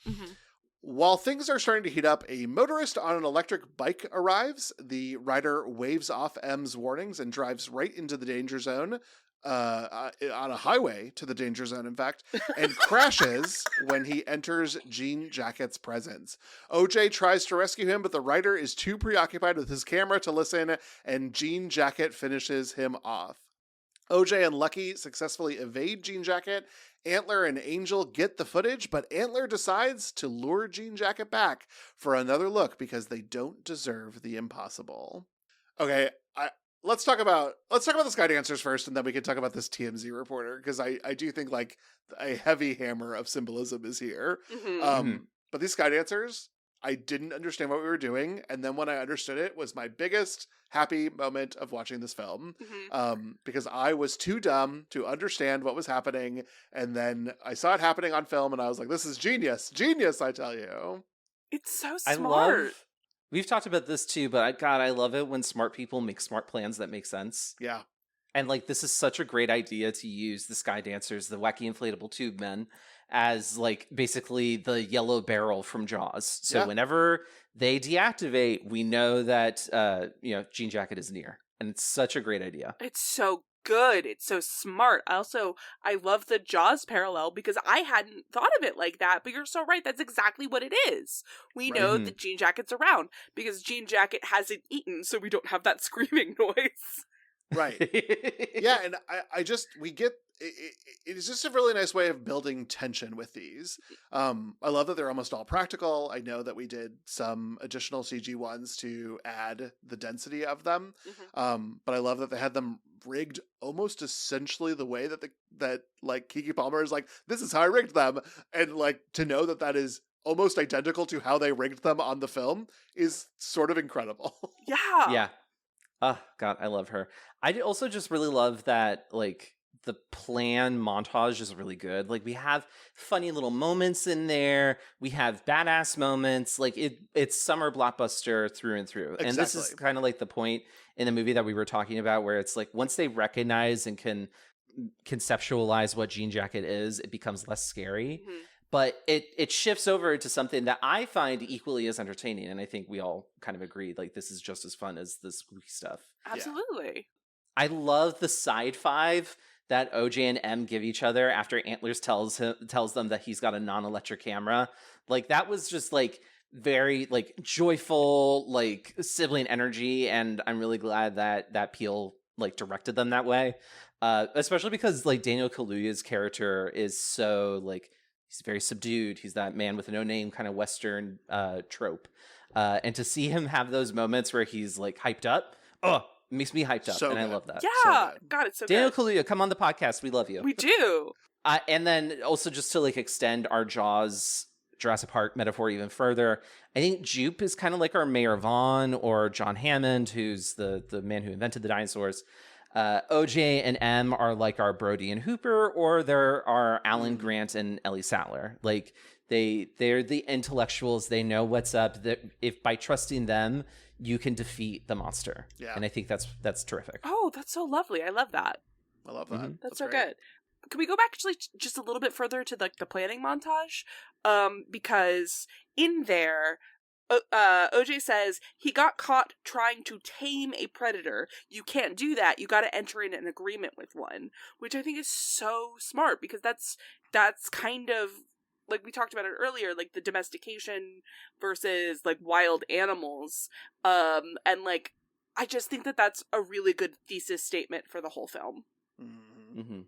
While things are starting to heat up, a motorist on an electric bike arrives. The rider waves off M's warnings and drives right into the danger zone, on a highway to the danger zone, in fact, and crashes when he enters Jean Jacket's presence. OJ tries to rescue him, but the rider is too preoccupied with his camera to listen, and Jean Jacket finishes him off. OJ and Lucky successfully evade Jean Jacket. Antler and Angel get the footage, but Antler decides to lure Jean Jacket back for another look because they don't deserve the impossible. Okay, let's talk about the Skydancers first, and then we can talk about this TMZ reporter, because I do think like a heavy hammer of symbolism is here. But these Skydancers, I didn't understand what we were doing, and then when I understood it, was my biggest happy moment of watching this film, because I was too dumb to understand what was happening, and then I saw it happening on film, and I was like, this is genius, I tell you. It's so smart. We've talked about this too, but I love it when smart people make smart plans that make sense. Yeah. And like, this is such a great idea to use the Skydancers, the wacky inflatable tube men, as like basically the yellow barrel from Jaws. So whenever they deactivate, we know that Jean Jacket is near, and it's such a great idea. It's so good. It's so smart. I love the Jaws parallel because I hadn't thought of it like that, but you're so right. That's exactly what it is. We know that Jean Jacket's around because Jean Jacket hasn't eaten, so we don't have that screaming noise. Right. Yeah, and we get it is just a really nice way of building tension with these. I love that they're almost all practical. I know that we did some additional CG ones to add the density of them. But I love that they had them rigged almost essentially the way that like Keke Palmer is like, this is how I rigged them. And like to know that is almost identical to how they rigged them on the film is sort of incredible. Yeah. Yeah. Oh, God, I love her. I also just really love that, like, the plan montage is really good. Like, we have funny little moments in there. We have badass moments. Like, it's summer blockbuster through and through. Exactly. And this is kind of like the point in the movie that we were talking about where it's like, once they recognize and can conceptualize what Jean Jacket is, it becomes less scary. But it shifts over to something that I find equally as entertaining. And I think we all kind of agreed, like, this is just as fun as the spooky stuff. Absolutely. Yeah. I love the side five that OJ and M give each other after Antlers tells them that he's got a non-electric camera. Like, that was just, like, very, like, joyful, like, sibling energy. And I'm really glad that Peele, like, directed them that way. Especially because, like, Daniel Kaluuya's character is so, like, he's very subdued. He's that man with no name kind of Western trope. And to see him have those moments where he's like hyped up, it makes me hyped up. So and good. I love that. Yeah. So God, it's so Daniel good. Kaluuya, come on the podcast. We love you. We do. And then also just to like extend our Jaws Jurassic Park metaphor even further, I think Jupe is kind of like our Mayor Vaughn or John Hammond, who's the man who invented the dinosaurs. OJ and M are like our Brody and Hooper, or there are Alan Grant and Ellie Sattler. Like they're the intellectuals. They know what's up. That if by trusting them, you can defeat the monster. Yeah, and I think that's terrific. Oh, that's so lovely. I love that. I love that. That's so great. Good. Can we go back actually just a little bit further to like the planning montage? Because in there, OJ says he got caught trying to tame a predator. You can't do that. You got to enter in an agreement with one, which I think is so smart because that's kind of like we talked about it earlier, like the domestication versus like wild animals. And like I just think that that's a really good thesis statement for the whole film. Mm-hmm.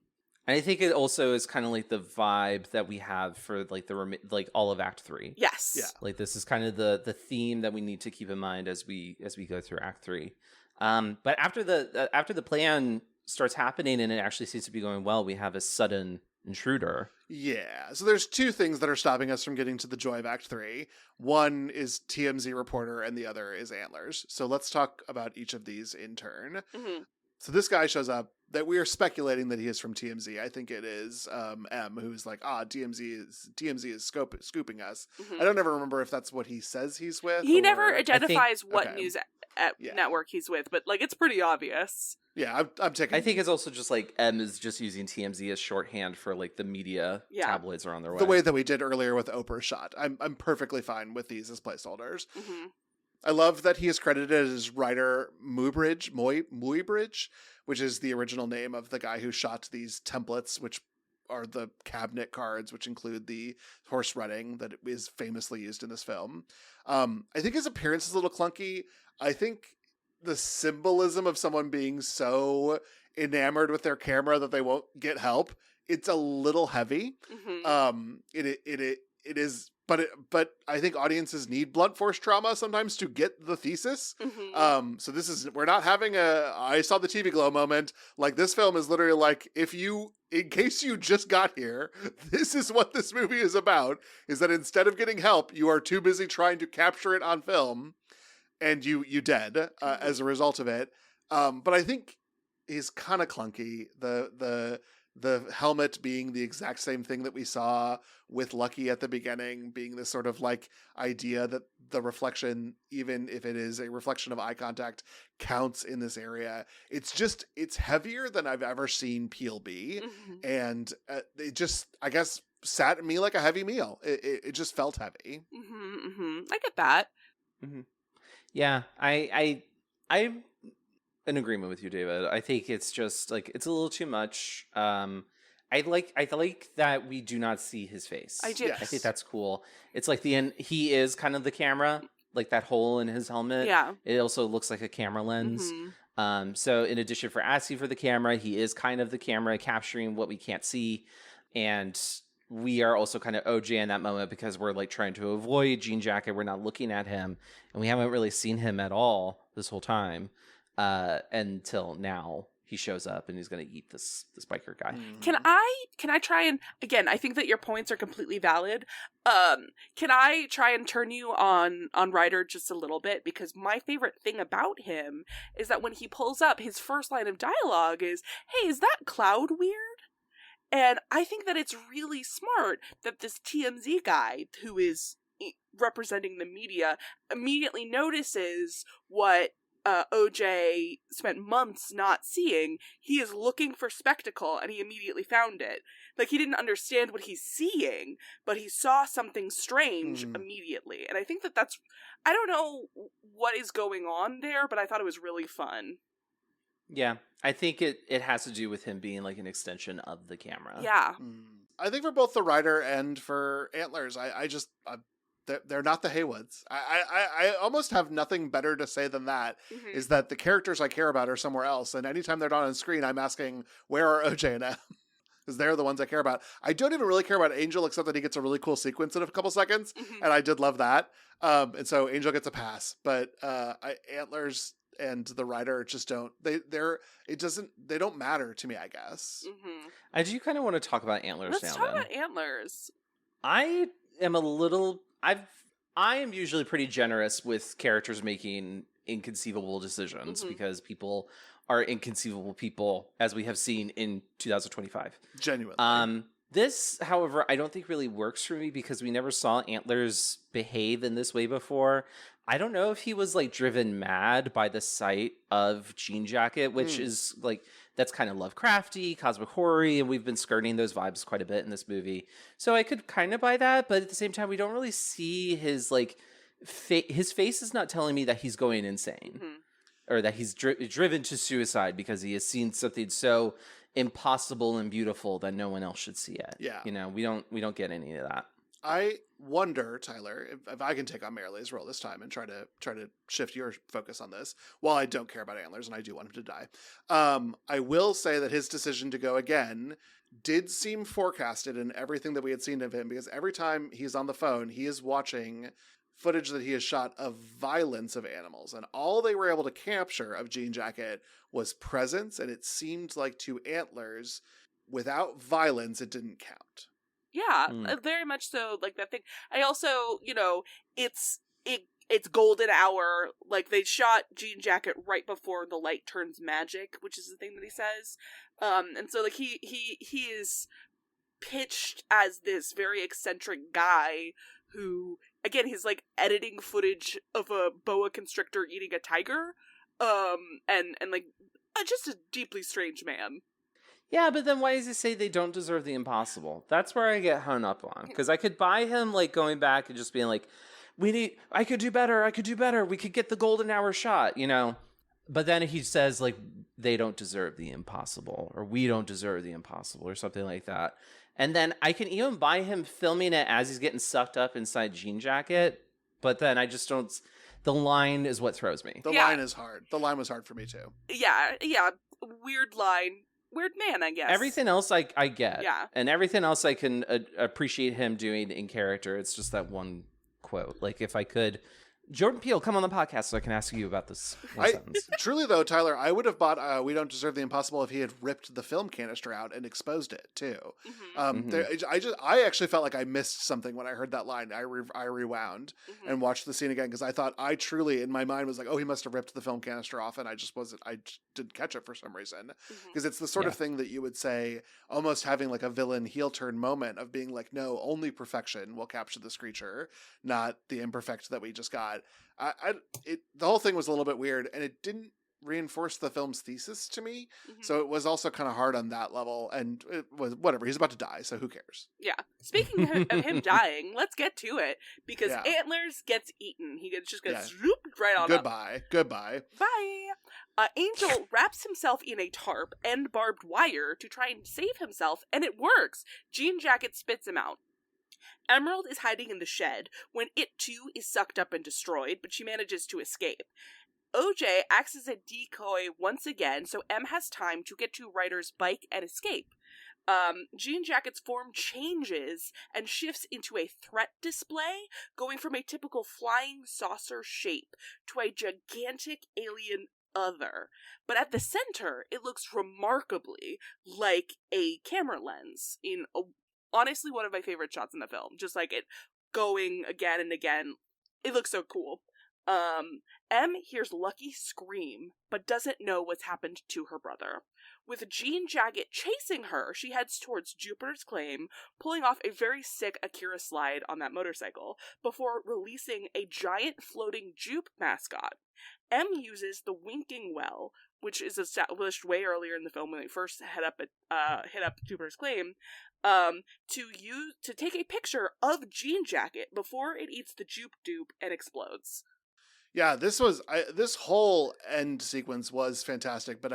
And I think it also is kind of like the vibe that we have for like like all of Act 3. Yes. Yeah. Like this is kind of the theme that we need to keep in mind as we go through Act 3. But after the plan starts happening and it actually seems to be going well, we have a sudden intruder. Yeah. So there's two things that are stopping us from getting to the joy of Act 3. One is TMZ reporter and the other is Antlers. So let's talk about each of these in turn. Mm-hmm. So this guy shows up that we are speculating that he is from TMZ. I think it is M, who's like, TMZ is scooping us. Mm-hmm. I don't ever remember if that's what he says he's with. He never identifies what news network he's with, but like it's pretty obvious. Yeah, I'm taking. I think it's also just like M is just using TMZ as shorthand for like the media tabloids are on their way. The way that we did earlier with Oprah's shot. I'm perfectly fine with these as placeholders. Mm-hmm. I love that he is credited as writer Muybridge, which is the original name of the guy who shot these templates, which are the cabinet cards, which include the horse running that is famously used in this film. I think his appearance is a little clunky. I think the symbolism of someone being so enamored with their camera that they won't get help, it's a little heavy. Mm-hmm. It is. But I think audiences need blunt force trauma sometimes to get the thesis. Mm-hmm. So we're not having I saw the TV glow moment. Like this film is literally like, in case you just got here, this is what this movie is about, is that instead of getting help, you are too busy trying to capture it on film and you dead as a result of it. But I think he's kind of clunky. The helmet being the exact same thing that we saw with Lucky at the beginning, being this sort of like idea that the reflection, even if it is a reflection of eye contact, counts in this area. It's heavier than I've ever seen Peele be. Mm-hmm. And it just, I guess, sat in me like a heavy meal. It just felt heavy. Mm-hmm, mm-hmm. I get that. Mm-hmm. Yeah, I'm in agreement with you, David. I think it's just like it's a little too much. I like that we do not see his face. I do. Yes. I think that's cool. It's like he is kind of the camera, like that hole in his helmet. Yeah. It also looks like a camera lens. So in addition for asking for the camera, he is kind of the camera capturing what we can't see. And we are also kind of OJ in that moment because we're like trying to avoid Jean Jacket. We're not looking at him, and we haven't really seen him at all this whole time until now. He shows up and he's going to eat this biker guy. Can I try and, again, I think that your points are completely valid. Can I try and turn you on Ryder just a little bit? Because my favorite thing about him is that when he pulls up, his first line of dialogue is, "Hey, is that cloud weird?" And I think that it's really smart that this TMZ guy, who is representing the media, immediately notices what OJ spent months not seeing. He is looking for spectacle, and he immediately found it. Like, he didn't understand what he's seeing, but he saw something strange immediately. And I think that that's, I don't know what is going on there, but I thought it was really fun. Yeah, I think it has to do with him being like an extension of the camera. Yeah. I think for both the writer and for Antlers, they're not the Haywoods. I almost have nothing better to say than that, is that the characters I care about are somewhere else. And anytime they're not on screen, I'm asking, where are OJ and M? Because they're the ones I care about. I don't even really care about Angel, except that he gets a really cool sequence in a couple seconds. And I did love that. And so Angel gets a pass. But Antlers and the writer just don't, they don't matter to me, I guess. I do kind of want to talk about Antlers now. Let's talk about Antlers. I am usually pretty generous with characters making inconceivable decisions because people are inconceivable people, as we have seen in 2025. Genuinely. This, however, I don't think really works for me because we never saw Antlers behave in this way before. I don't know if he was like driven mad by the sight of Jean Jacket, which is like, that's kind of Lovecrafty, cosmic horror, and we've been skirting those vibes quite a bit in this movie. So I could kind of buy that, but at the same time, we don't really see his like, his face is not telling me that he's going insane or that he's driven to suicide because he has seen something so impossible and beautiful that no one else should see it. Yeah. You know, we don't get any of that. I wonder, Tyler, if I can take on Marilee's role this time and try to shift your focus on this. While I don't care about Antlers and I do want him to die, I will say that his decision to go again did seem forecasted in everything that we had seen of him, because every time he's on the phone, he is watching footage that he has shot of violence of animals, and all they were able to capture of Jean Jacket was presence, and it seemed like to Antlers, without violence, it didn't count. Yeah, very much so, like that thing. I also, it's golden hour. Like, they shot Jean Jacket right before the light turns magic, which is the thing that he says. And so, like, he is pitched as this very eccentric guy who, again, he's, like, editing footage of a boa constrictor eating a tiger. And like, just a deeply strange man. Yeah, but then why does he say they don't deserve the impossible? That's where I get hung up on. Because I could buy him, like, going back and just being like, I could do better, we could get the golden hour shot, But then he says, like, they don't deserve the impossible, or we don't deserve the impossible, or something like that. And then I can even buy him filming it as he's getting sucked up inside Jean Jacket, but then I just don't... The line is what throws me. The line is hard. The line was hard for me, too. Yeah, weird line. Weird man, I guess. Everything else I get. Yeah. And everything else I can appreciate him doing in character. It's just that one quote. Like, if I could... Jordan Peele, come on the podcast so I can ask you about this one sentence. Truly, though, Tyler, I would have bought We Don't Deserve the Impossible if he had ripped the film canister out and exposed it, too. I actually felt like I missed something when I heard that line. I rewound and watched the scene again, because I thought I truly, in my mind, was like, oh, he must have ripped the film canister off, and I just didn't catch it for some reason. Because it's the sort of thing that you would say, almost having like a villain heel turn moment of being like, no, only perfection will capture this creature, not the imperfect that we just got. The whole thing was a little bit weird, and it didn't reinforce the film's thesis to me. So it was also kind of hard on that level, and it was whatever. He's about to die, so who cares? Yeah. Speaking of him dying, let's get to it, because Antlers gets eaten. He just gets zooped right on Goodbye. Bye. Angel wraps himself in a tarp and barbed wire to try and save himself, and it works. Jean Jacket spits him out. Emerald is hiding in the shed when it too is sucked up and destroyed, but she manages to escape. OJ acts as a decoy once again, so M has time to get to Ryder's bike and escape. Jean Jacket's form changes and shifts into a threat display, going from a typical flying saucer shape to a gigantic alien other. But at the center, it looks remarkably like a camera lens in honestly one of my favorite shots in the film. Just like it going again and again. It looks so cool. M hears Lucky scream, but doesn't know what's happened to her brother. With Jean Jacket chasing her, she heads towards Jupiter's Claim, pulling off a very sick Akira slide on that motorcycle, before releasing a giant floating Jupe mascot. M uses the winking well, which is established way earlier in the film when they first hit up Jupiter's Claim, to take a picture of Jean Jacket before it eats the Jupe dupe and explodes. Yeah, this whole end sequence was fantastic, but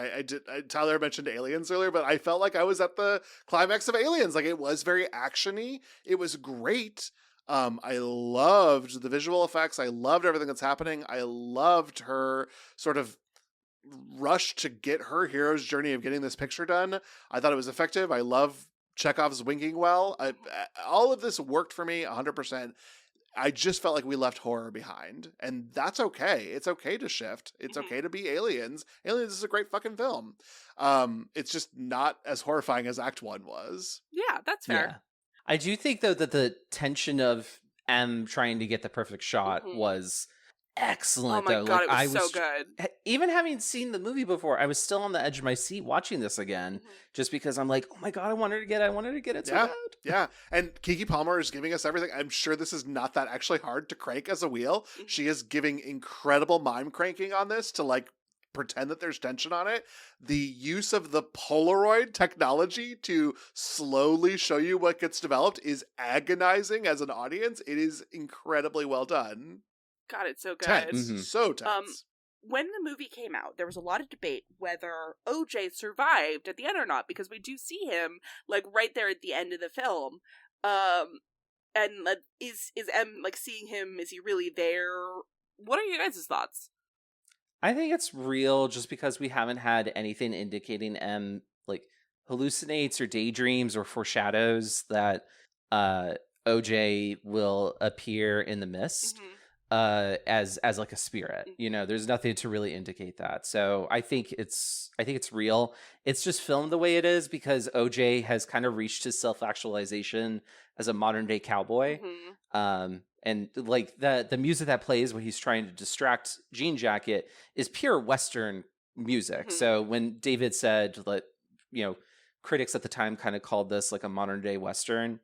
Tyler mentioned Aliens earlier, but I felt like I was at the climax of Aliens. Like, it was very action-y. It was great. I loved the visual effects. I loved everything that's happening. I loved her sort of rush to get her hero's journey of getting this picture done. I thought it was effective. I love Chekhov's winking well. All of this worked for me 100%. I just felt like we left horror behind, and that's okay. It's okay to shift. It's okay to be Aliens. Aliens is a great fucking film. It's just not as horrifying as Act 1 was. Yeah, that's fair. Yeah. I do think, though, that the tension of M trying to get the perfect shot was excellent. Oh my god, like, it was so good. Even having seen the movie before, I was still on the edge of my seat watching this again, just because I'm like, oh my god, I wanted to get it so bad. Yeah, and Keke Palmer is giving us everything. I'm sure this is not that actually hard to crank as a wheel. She is giving incredible mime cranking on this to like pretend that there's tension on it. The use of the Polaroid technology to slowly show you what gets developed is agonizing as an audience. It is incredibly well done. God, it's so good. Tense. So tense. When the movie came out, there was a lot of debate whether OJ survived at the end or not, because we do see him like right there at the end of the film. And is M like seeing him? Is he really there? What are your guys' thoughts? I think it's real, just because we haven't had anything indicating M like hallucinates or daydreams or foreshadows that OJ will appear in the mist. As like a spirit, you know, there's nothing to really indicate that. So I think it's real. It's just filmed the way it is because OJ has kind of reached his self-actualization as a modern day cowboy. And like the music that plays when he's trying to distract Jean Jacket is pure Western music. So when David said that, you know, critics at the time kind of called this like a modern day Western,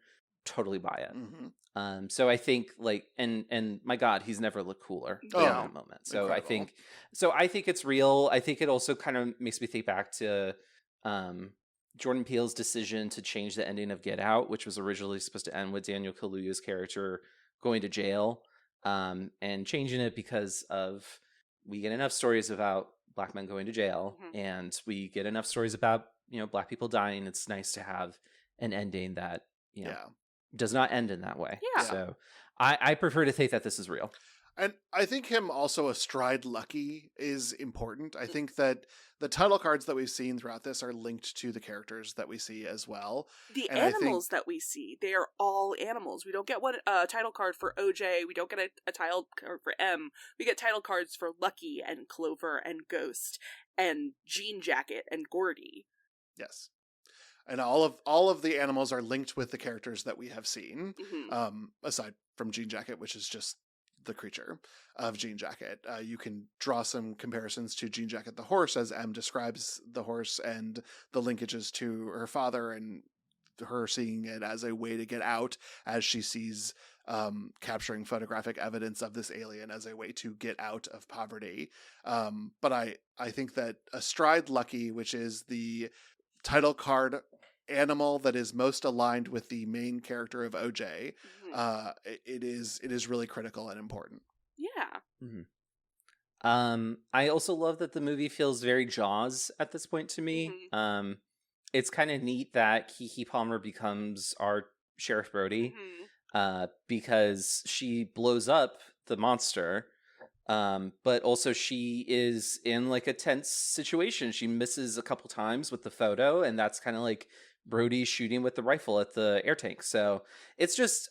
totally buy it. So I think like, and my God, he's never looked cooler than that moment. So incredible. I think it's real. I think it also kind of makes me think back to Jordan Peele's decision to change the ending of Get Out, which was originally supposed to end with Daniel Kaluuya's character going to jail, and changing it because of we get enough stories about Black men going to jail, and we get enough stories about, you know, Black people dying. It's nice to have an ending that, you know, does not end in that way. Yeah. So I prefer to think that this is real. And I think him also astride Lucky is important. I think that the title cards that we've seen throughout this are linked to the characters that we see as well. The animals that we see, they are all animals. We don't get one title card for OJ. We don't get a title card for M. We get title cards for Lucky and Clover and Ghost and Jean Jacket and Gordy. Yes. And all of the animals are linked with the characters that we have seen, aside from Jean Jacket, which is just the creature of Jean Jacket. You can draw some comparisons to Jean Jacket the horse, as M describes the horse, and the linkages to her father and her seeing it as a way to get out, as she sees capturing photographic evidence of this alien as a way to get out of poverty. But I think that astride Lucky, which is the title card animal that is most aligned with the main character of OJ, it is really critical and important. Yeah. I also love that the movie feels very Jaws at this point to me. It's kind of neat that Keke Palmer becomes our Sheriff Brody. because she blows up the monster. But also she is in like a tense situation. She misses a couple times with the photo, and that's kind of like Brody shooting with the rifle at the air tank. So it's just,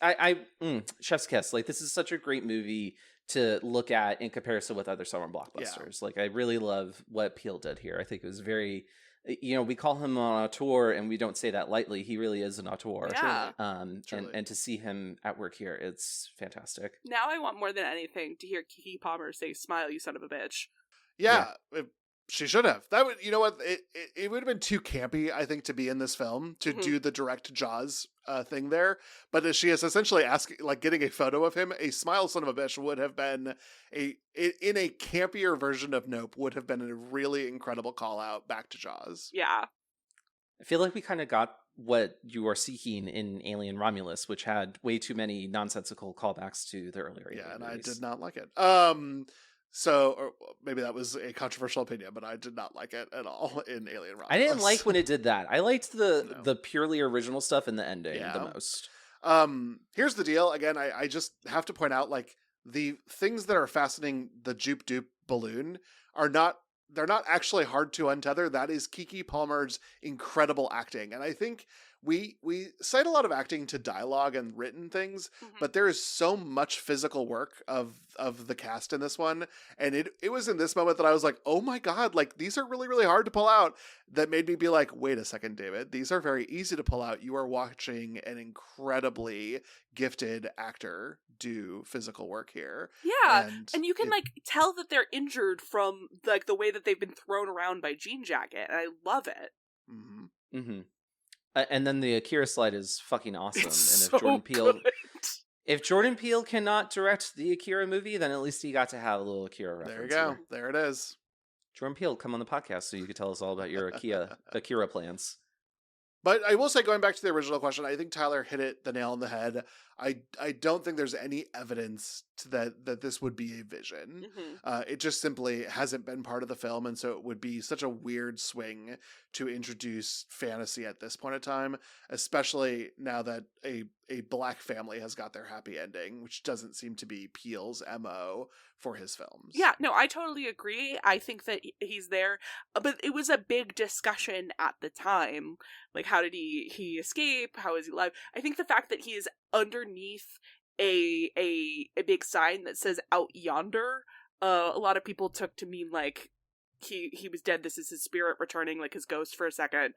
chef's kiss. Like, this is such a great movie to look at in comparison with other summer blockbusters. Like, I really love what Peele did here. I think it was very, we call him an auteur, and we don't say that lightly. He really is an auteur. Yeah. And to see him at work here, it's fantastic. Now I want more than anything to hear Keke Palmer say, "Smile, you son of a bitch." Yeah. She should have. That would, you know what? It would have been too campy, I think, to be in this film to do the direct Jaws thing there. But as she is essentially asking, like, getting a photo of him, a smile son of a bitch would have been in a campier version of Nope would have been a really incredible call out back to Jaws. Yeah. I feel like we kind of got what you are seeking in Alien Romulus, which had way too many nonsensical callbacks to the earlier Alien and movies. I did not like it. So, or maybe that was a controversial opinion, but I did not like it at all in Alien Romulus. I didn't like when it did that. I liked the purely original stuff in the ending the most. Here's the deal. Again, I just have to point out, like, the things that are fastening the Jupe Dupe balloon they're not actually hard to untether. That is Keke Palmer's incredible acting. And I think we cite a lot of acting to dialogue and written things, but there is so much physical work of the cast in this one. And it was in this moment that I was like, oh my God, like, these are really, really hard to pull out. That made me be like, wait a second, David, these are very easy to pull out. You are watching an incredibly gifted actor do physical work here. Yeah. And you can like tell that they're injured from like the way that they've been thrown around by Jean Jacket. And I love it. And then the Akira slide is fucking awesome. It's and so if Jordan Peele cannot direct the Akira movie, then at least he got to have a little Akira reference. There you go. Here. There it is. Jordan Peele, come on the podcast so you could tell us all about your Akira plans. But I will say, going back to the original question, I think Tyler hit the nail on the head. I don't think there's any evidence that this would be a vision. It just simply hasn't been part of the film, and so it would be such a weird swing to introduce fantasy at this point in time, especially now that a black family has got their happy ending, which doesn't seem to be Peele's MO for his films. Yeah, no, I totally agree. I think that he's there, but it was a big discussion at the time. Like, how did he escape? How is he alive? I think the fact that he is underneath a big sign that says "Out Yonder," a lot of people took to mean like he was dead. This is his spirit returning, like his ghost for a second.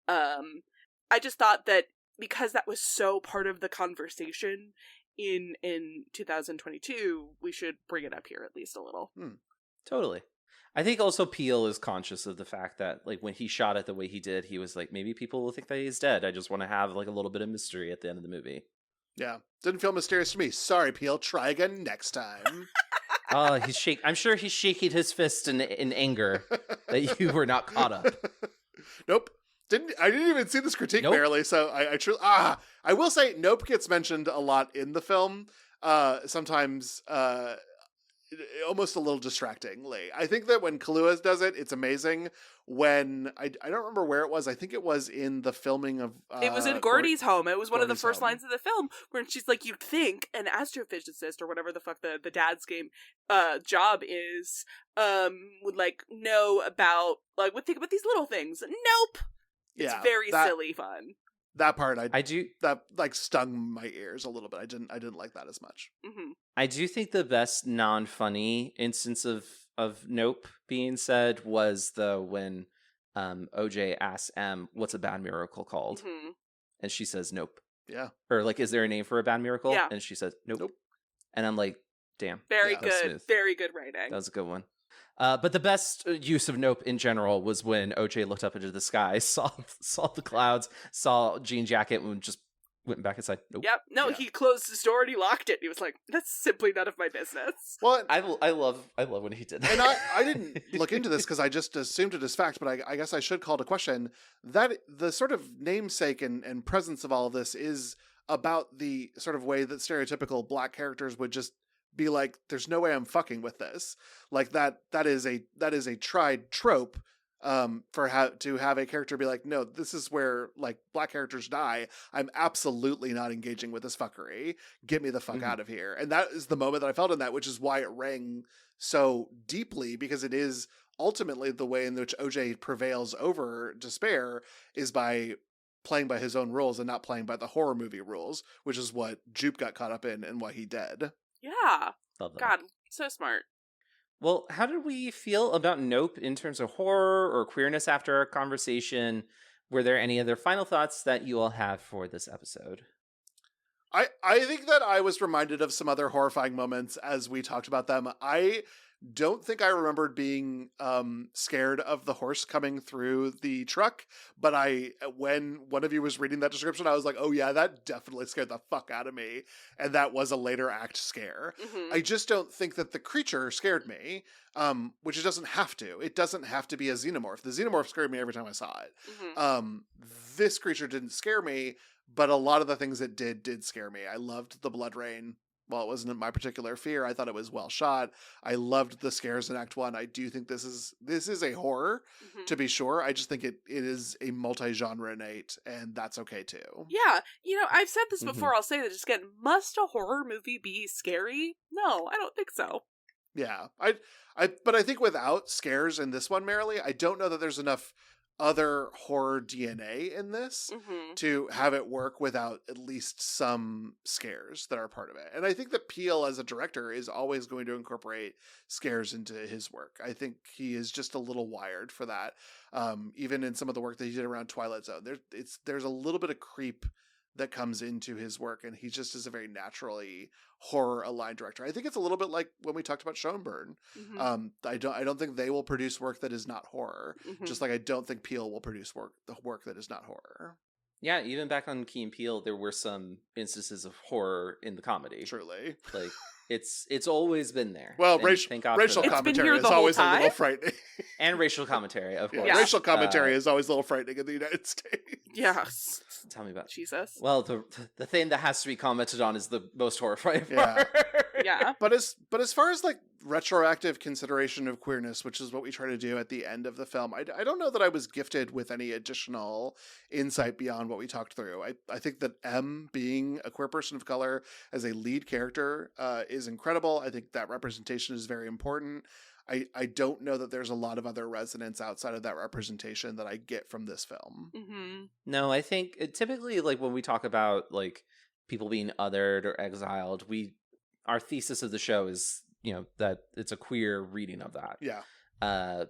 I just thought that because that was so part of the conversation in 2022, we should bring it up here at least a little. Totally. I think also Peele is conscious of the fact that, like, when he shot it the way he did, he was like, maybe people will think that he's dead. I just want to have like a little bit of mystery at the end of the movie. Yeah, didn't feel mysterious to me. Sorry, Peele. Try again next time. I'm sure he's shaking his fist in anger that you were not caught up. Nope. I didn't even see this critique barely, so I truly I will say Nope gets mentioned a lot in the film. Sometimes almost a little distractingly. I think that when Kaluuya does it, it's amazing. When I don't remember where it was. I think it was in the filming of it was in Gordy's home. It was one of the Gordy's first home. lines of the film where she's like, "You'd think an astrophysicist or whatever the fuck the dad's game job is would like know about like would think about these little things." Nope. It's very silly fun. That part that like stung my ears a little bit. I didn't like that as much. I do think the best non-funny instance of Nope being said was when OJ asks M, what's a bad miracle called? And she says nope. Yeah. Or like, is there a name for a bad miracle? Yeah. And she says nope. And I'm like, damn. Very good. Very good writing. That was a good one. But the best use of Nope in general was when OJ looked up into the sky, saw the clouds, saw Jean Jacket, and just went back inside. Nope. Yep. No, he closed his door and he locked it. He was like, "That's simply none of my business." Well, I love when he did that. And I didn't look into this because I just assumed it as fact, but I guess I should call to question that the sort of namesake and presence of all of this is about the sort of way that stereotypical black characters would just be like, there's no way I'm fucking with this. Like that is a tried trope to have a character be like, no, this is where like black characters die. I'm absolutely not engaging with this fuckery. Get me the fuck out of here. And that is the moment that I felt in that, which is why it rang so deeply, because it is ultimately the way in which OJ prevails over despair is by playing by his own rules and not playing by the horror movie rules, which is what Jupe got caught up in and why he did. Yeah. God, so smart. Well, how did we feel about Nope in terms of horror or queerness after our conversation? Were there any other final thoughts that you all have for this episode? I think that I was reminded of some other horrifying moments as we talked about them. I don't think I remembered being scared of the horse coming through the truck, but when one of you was reading that description, I was like, oh yeah, that definitely scared the fuck out of me. And that was a later act scare. I just don't think that the creature scared me, which it doesn't have to. It doesn't have to be a xenomorph. The xenomorph scared me every time I saw it. This creature didn't scare me, but a lot of the things it did scare me. I loved the blood rain. Well, it wasn't my particular fear. I thought it was well shot. I loved the scares in Act 1. I do think this is a horror, to be sure. I just think it is a multi-genre innate, and that's okay too. Yeah. I've said this before. I'll say that just again, must a horror movie be scary? No, I don't think so. Yeah. But I think without scares in this one, Marilee, I don't know that there's enough other horror DNA in this to have it work without at least some scares that are part of it. And I think that Peele as a director is always going to incorporate scares into his work. I think he is just a little wired for that. Even in some of the work that he did around Twilight Zone, there's a little bit of creep that comes into his work, and he just is a very naturally horror aligned director. I think it's a little bit like when we talked about Schoenberg. I don't think they will produce work that is not horror, just like I don't think Peele will produce the work that is not horror. Yeah, even back on Key and Peele, there were some instances of horror in the comedy. Truly, like it's always been there. Well, racial commentary is always a little frightening, and racial commentary, of course. Yeah. Racial commentary is always a little frightening in the United States. Yes. Tell me about Jesus. Well, the thing that has to be commented on is the most horrifying part. Yeah. But as far as like retroactive consideration of queerness, which is what we try to do at the end of the film, I don't know that I was gifted with any additional insight beyond what we talked through. I think that M being a queer person of color as a lead character is incredible. I think that representation is very important. I don't know that there's a lot of other resonance outside of that representation that I get from this film. No, I think typically like when we talk about like people being othered or exiled, our thesis of the show is, that it's a queer reading of that. Yeah.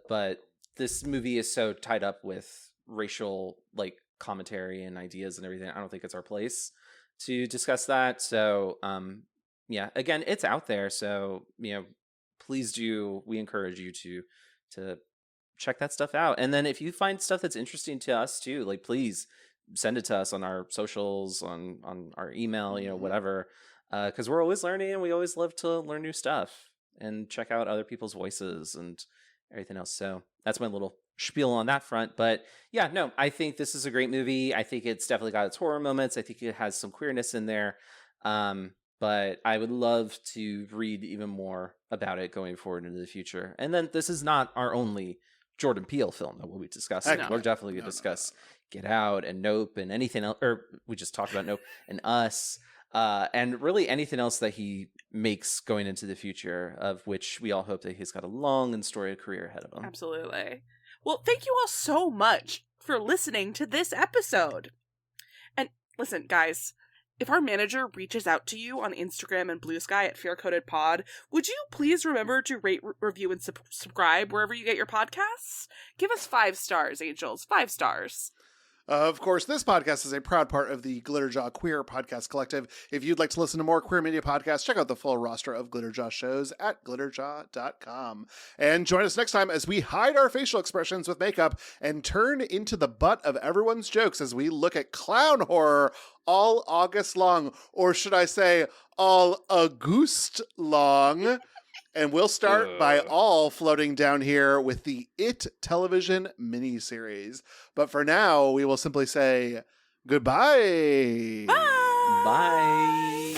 But this movie is so tied up with racial like commentary and ideas and everything. I don't think it's our place to discuss that. So, yeah, again, it's out there. So, please we encourage you to check that stuff out. And then if you find stuff that's interesting to us too, like please send it to us on our socials, on our email, whatever. Because we're always learning and we always love to learn new stuff and check out other people's voices and everything else. So that's my little spiel on that front. But yeah, no, I think this is a great movie. I think it's definitely got its horror moments. I think it has some queerness in there. But I would love to read even more about it going forward into the future. And then this is not our only Jordan Peele film that we'll be discussing. We're definitely going to discuss Get Out and Nope and anything else. Or we just talked about Nope and Us. And really anything else that he makes going into the future, of which we all hope that he's got a long and storied career ahead of him. Absolutely. Well, thank you all so much for listening to this episode. And listen, guys, if our manager reaches out to you on Instagram and Blue Sky at FearCodedPod, would you please remember to rate, review, and subscribe wherever you get your podcasts? Give us 5 stars, angels. 5 stars. Of course, this podcast is a proud part of the Glitterjaw Queer Podcast Collective. If you'd like to listen to more queer media podcasts, check out the full roster of Glitterjaw shows at glitterjaw.com. And join us next time as we hide our facial expressions with makeup and turn into the butt of everyone's jokes as we look at clown horror all August long, or should I say all August long. And we'll start by all floating down here with the It television miniseries. But for now, we will simply say goodbye. Bye. Bye.